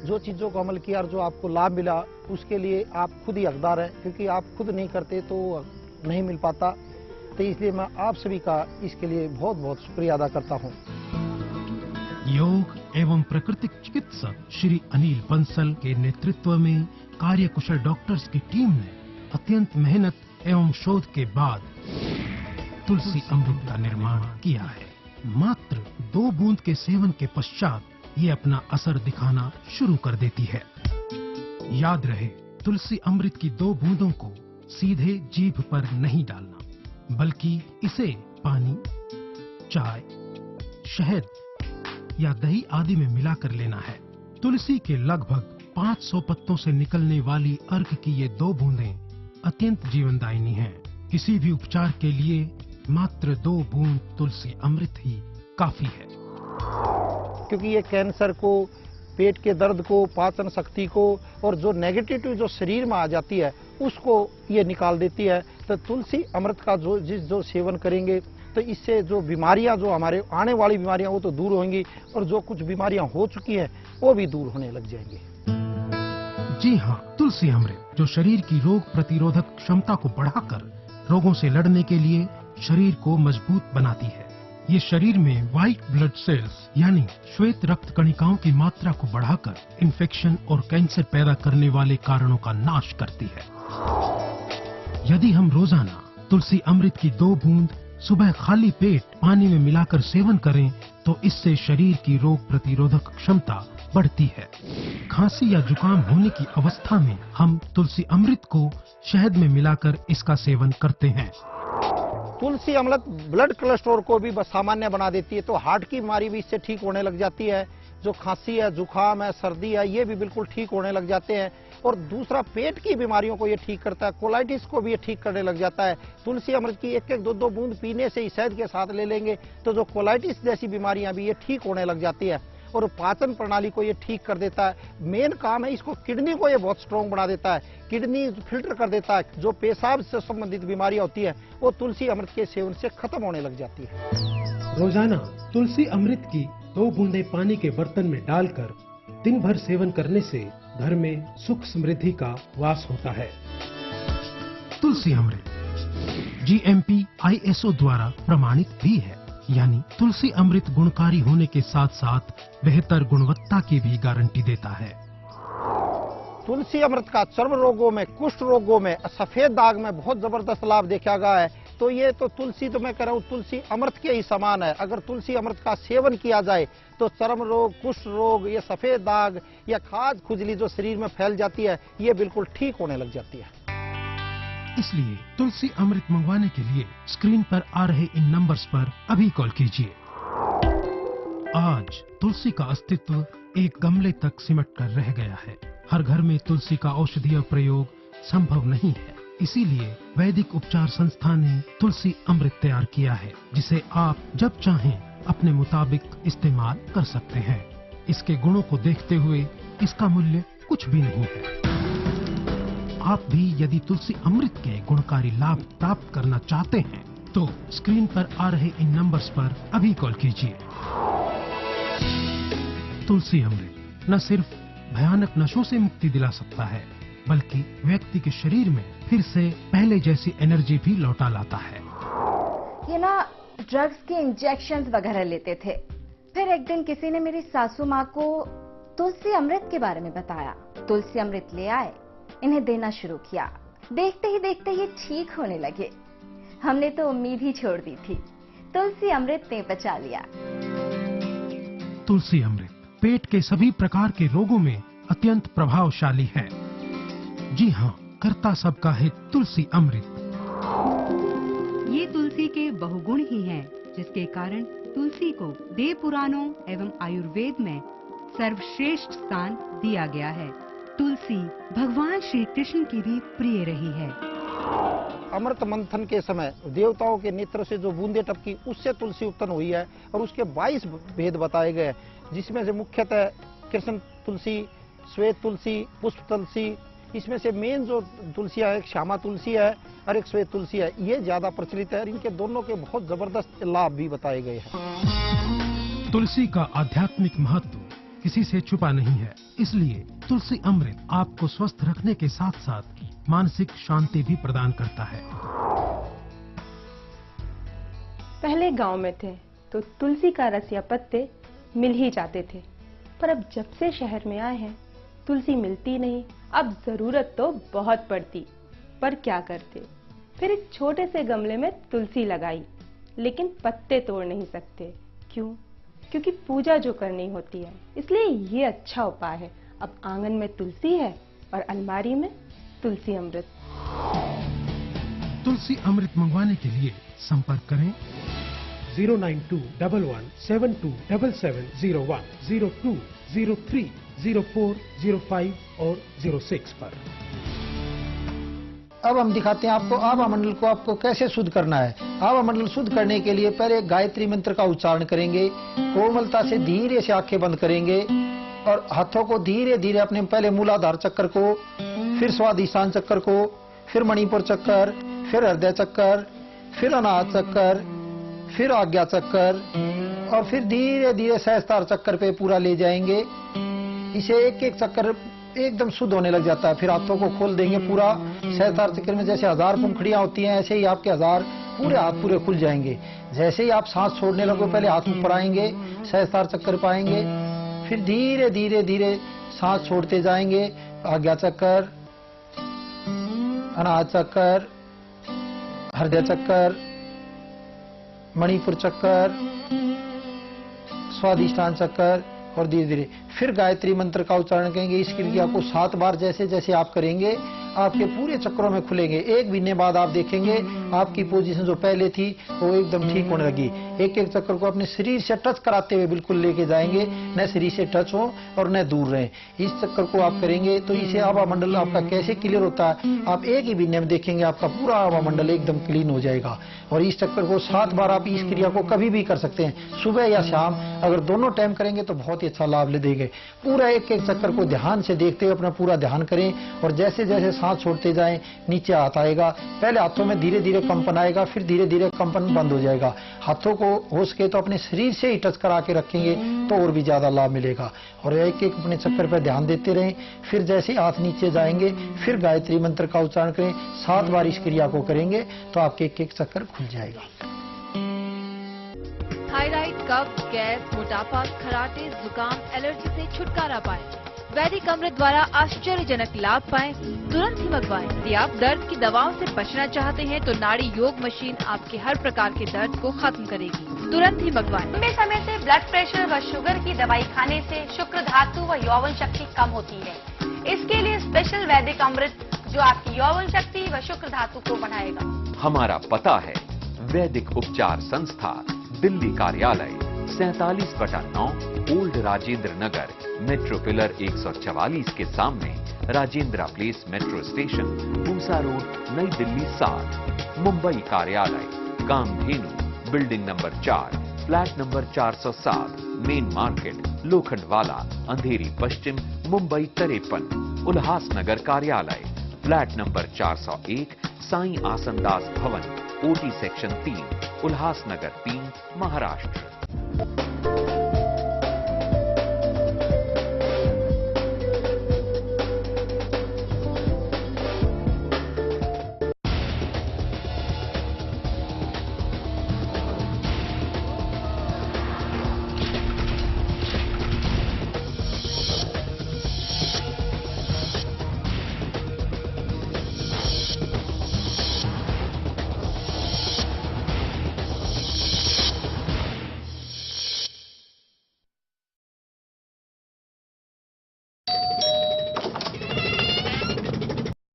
जो चीज़ों को अमल किया और जो आपको लाभ मिला, उसके लिए आप खुद ही हकदार हैं, क्योंकि आप खुद नहीं करते तो नहीं मिल पाता। तो इसलिए मैं आप सभी का इसके लिए बहुत बहुत शुक्रिया अदा करता हूं। योग एवं प्राकृतिक चिकित्सक श्री अनिल बंसल के नेतृत्व में कार्यकुशल डॉक्टर्स की टीम ने अत्यंत मेहनत एवं शोध के बाद तुलसी अमृत का निर्माण किया है। मात्र 2 बूंद के सेवन के पश्चात ये अपना असर दिखाना शुरू कर देती है। याद रहे, तुलसी अमृत की 2 बूंदों को सीधे जीभ पर नहीं डालना, बल्कि इसे पानी, चाय, शहद या दही आदि में मिलाकर लेना है। तुलसी के लगभग 500 पत्तों से निकलने वाली अर्क की ये 2 बूंदें अत्यंत जीवनदायिनी हैं। किसी भी उपचार के लिए मात्र 2 बूंद तुलसी अमृत ही काफी है, क्योंकि ये कैंसर को, पेट के दर्द को, पाचन शक्ति को और जो नेगेटिविटी जो शरीर में आ जाती है उसको ये निकाल देती है। तो तुलसी अमृत का जो सेवन करेंगे तो इससे जो बीमारियां, जो हमारे आने वाली बीमारियां वो तो दूर होंगी और जो कुछ बीमारियां हो चुकी हैं वो भी दूर होने लग जाएंगी। जी हाँ, तुलसी अमृत जो शरीर की रोग प्रतिरोधक क्षमता को बढ़ाकर रोगों से लड़ने के लिए शरीर को मजबूत बनाती है। ये शरीर में व्हाइट ब्लड सेल्स यानी श्वेत रक्त कणिकाओं की मात्रा को बढ़ाकर इन्फेक्शन और कैंसर पैदा करने वाले कारणों का नाश करती है। यदि हम रोजाना तुलसी अमृत की 2 बूंद सुबह खाली पेट पानी में मिलाकर सेवन करें तो इससे शरीर की रोग प्रतिरोधक क्षमता बढ़ती है। खांसी या जुकाम होने की अवस्था में हम तुलसी अमृत को शहद में मिलाकर इसका सेवन करते हैं। तुलसी अमृत ब्लड कोलेस्ट्रॉल को भी सामान्य बना देती है, तो हार्ट की बीमारी भी इससे ठीक होने लग जाती है। जो खांसी है, जुकाम है, सर्दी है, ये भी बिल्कुल ठीक होने लग जाते हैं। और दूसरा, पेट की बीमारियों को ये ठीक करता है, कोलाइटिस को भी ये ठीक करने लग जाता है। तुलसी अमृत की 1-1, 2-2 बूंद पीने से ही शहद के साथ ले लेंगे तो जो कोलाइटिस जैसी बीमारियां भी ये ठीक होने लग जाती है। और पाचन प्रणाली को ये ठीक कर देता है। मेन काम है इसको, किडनी को ये बहुत स्ट्रॉन्ग बना देता है, किडनी फिल्टर कर देता है। जो पेशाब से संबंधित बीमारियां होती है वो तुलसी अमृत के सेवन से खत्म होने लग जाती है। रोजाना तुलसी अमृत की 2 बूंदें पानी के बर्तन में डालकर दिन भर सेवन करने से घर में सुख समृद्धि का वास होता है। तुलसी अमृत GMP ISO द्वारा प्रमाणित भी है, यानी तुलसी अमृत गुणकारी होने के साथ साथ बेहतर गुणवत्ता की भी गारंटी देता है। तुलसी अमृत का चर्म रोगों में, कुष्ठ रोगों में, सफेद दाग में बहुत जबरदस्त लाभ देखा गया है। तो ये तो तुलसी, तो मैं कह रहा हूँ तुलसी अमृत के ही समान है। अगर तुलसी अमृत का सेवन किया जाए तो चर्म रोग, कुष्ठ रोग, ये सफेद दाग या खाज खुजली जो शरीर में फैल जाती है ये बिल्कुल ठीक होने लग जाती है। इसलिए तुलसी अमृत मंगवाने के लिए स्क्रीन पर आ रहे इन नंबर्स पर अभी कॉल कीजिए। आज तुलसी का अस्तित्व एक गमले तक सिमट कर रह गया है। हर घर में तुलसी का औषधीय प्रयोग संभव नहीं है, इसीलिए वैदिक उपचार संस्था ने तुलसी अमृत तैयार किया है, जिसे आप जब चाहें अपने मुताबिक इस्तेमाल कर सकते हैं। इसके गुणों को देखते हुए इसका मूल्य कुछ भी नहीं है। आप भी यदि तुलसी अमृत के गुणकारी लाभ प्राप्त करना चाहते हैं तो स्क्रीन पर आ रहे इन नंबर्स पर अभी कॉल कीजिए। तुलसी अमृत न सिर्फ भयानक नशों से मुक्ति दिला सकता है, बल्कि व्यक्ति के शरीर में फिर से पहले जैसी एनर्जी भी लौटा लाता है। ये ना ड्रग्स के इंजेक्शंस वगैरह लेते थे। फिर एक दिन किसी ने मेरी सासू माँ को तुलसी अमृत के बारे में बताया। तुलसी अमृत ले आए, इन्हें देना शुरू किया। देखते ही देखते ये ठीक होने लगे। हमने तो उम्मीद ही छोड़ दी थी, तुलसी अमृत ने बचा लिया। तुलसी अमृत पेट के सभी प्रकार के रोगों में अत्यंत प्रभावशाली है। जी हाँ, करता सबका है तुलसी अमृत। ये तुलसी के बहुगुण ही हैं, जिसके कारण तुलसी को देव पुराणों एवं आयुर्वेद में सर्वश्रेष्ठ स्थान दिया गया है। तुलसी भगवान श्री कृष्ण की भी प्रिय रही है। अमृत मंथन के समय देवताओं के नेत्र से जो बूंदे टपकी, उससे तुलसी उत्पन्न हुई है और उसके 22 भेद बताए गए, जिसमें से मुख्यतः कृष्ण तुलसी, श्वेत तुलसी, पुष्प तुलसी। इसमें से मेन जो तुलसी है, एक श्यामा तुलसी है और एक श्वेत तुलसी है। ये ज्यादा प्रचलित है और इनके दोनों के बहुत जबरदस्त लाभ भी बताए गए हैं। तुलसी का आध्यात्मिक महत्व किसी से छुपा नहीं है, इसलिए तुलसी अमृत आपको स्वस्थ रखने के साथ साथ मानसिक शांति भी प्रदान करता है। पहले गांव में थे तो तुलसी का रस या पत्ते मिल ही जाते थे, पर अब जब से शहर में आए हैं तुलसी मिलती नहीं। अब जरूरत तो बहुत पड़ती, पर क्या करते। फिर एक छोटे से गमले में तुलसी लगाई, लेकिन पत्ते तोड़ नहीं सकते। क्यों? क्योंकि पूजा जो करनी होती है, इसलिए ये अच्छा उपाय है। अब आंगन में तुलसी है और अलमारी में तुलसी अमृत। तुलसी अमृत मंगवाने के लिए संपर्क करें 09211727701, 0203 04 05 और 06 पर। अब हम दिखाते हैं आपको आभा मंडल को आपको कैसे शुद्ध करना है। आभा मंडल शुद्ध करने के लिए पहले गायत्री मंत्र का उच्चारण करेंगे, कोमलता से धीरे से आंखें बंद करेंगे और हाथों को धीरे धीरे अपने पहले मूलाधार चक्कर को, फिर स्वादिष्ठान चक्कर को, फिर मणिपुर चक्कर, फिर हृदय चक्कर, फिर अनाहत चक्कर, फिर आज्ञा चक्कर और फिर धीरे धीरे सहस्त्रार चक्कर पे पूरा ले जाएंगे। इसे एक एक चक्कर एकदम शुद्ध होने लग जाता है। फिर हाथों को खोल देंगे पूरा। सहस्त्रार चक्कर में जैसे 1000 पंखुड़ियां होती हैं, ऐसे ही आपके 1000 पूरे हाथ पूरे खुल जाएंगे। जैसे ही आप सांस छोड़ने लगो, पहले हाथ ऊपर आएंगे, सहस्त्रार चक्कर पाएंगे, फिर धीरे धीरे धीरे सांस छोड़ते जाएंगे। आज्ञा चक्कर, अनाहत चक्कर, हृदय चक्कर, मणिपुर चक्कर, स्वादिष्ठान चक्कर और धीरे धीरे फिर गायत्री मंत्र का उच्चारण करेंगे। इस क्रिया को 7 बार जैसे जैसे आप करेंगे आपके पूरे चक्रों में खुलेंगे। एक महीने बाद आप देखेंगे आपकी पोजीशन जो पहले थी वो एकदम ठीक होने लगी। एक एक चक्कर को अपने शरीर से टच कराते हुए बिल्कुल लेके जाएंगे, न शरीर से टच हो और न दूर रहे। इस चक्कर को आप करेंगे तो इसे आभा मंडल आपका कैसे क्लियर होता है, आप एक ही महीने में देखेंगे आपका पूरा आभा मंडल एकदम क्लीन हो जाएगा। और इस चक्कर को 7 बार आप इस क्रिया को कभी भी कर सकते हैं, सुबह या शाम। अगर दोनों टाइम करेंगे तो बहुत ही अच्छा लाभ ले देंगे। पूरा एक एक चक्कर को ध्यान से देखते हुए अपना पूरा ध्यान करें और जैसे जैसे सांस छोड़ते जाएं नीचे हाथ आएगा। पहले हाथों में धीरे धीरे कंपन आएगा, फिर धीरे धीरे कंपन बंद हो जाएगा। हाथों को हो सके तो अपने शरीर से ही टच करा के रखेंगे तो और भी ज्यादा लाभ मिलेगा। और एक एक अपने चक्कर पर ध्यान देते रहें। फिर जैसे हाथ नीचे जाएंगे फिर गायत्री मंत्र का उच्चारण करें। 7 बार इस क्रिया को करेंगे तो आपके एक एक चक्कर खुल जाएगा। थायराइड, कफ, गैस, मोटापा, खराटे, जुकाम, एलर्जी से छुटकारा पाएं। वैदिक अमृत द्वारा आश्चर्यजनक लाभ पाएं। तुरंत ही मंगवाएं। यदि आप दर्द की दवाओं से बचना चाहते हैं तो नाड़ी योग मशीन आपके हर प्रकार के दर्द को खत्म करेगी। तुरंत ही मंगवाएं। लंबे समय से ब्लड प्रेशर व शुगर की दवाई खाने से शुक्र धातु व यौवन शक्ति कम होती है। इसके लिए स्पेशल वैदिक अमृत जो आपकी यौवन शक्ति व शुक्र धातु को बढ़ाएगा। हमारा पता है वैदिक उपचार संस्था, दिल्ली कार्यालय 47/9 old Rajendra Nagar, metro pillar 144 के सामने, Rajendra place metro station, Pusa road, नई दिल्ली 7। मुंबई कार्यालय Kamdhenu, building number 4, flat number 407, main market, Lokhandwala, Andheri पश्चिम, मुंबई 53। उल्हासनगर कार्यालय फ्लैट नंबर 401, साईं आसनदास भवन, ओटी सेक्शन 3, उल्हासनगर 3, महाराष्ट्र।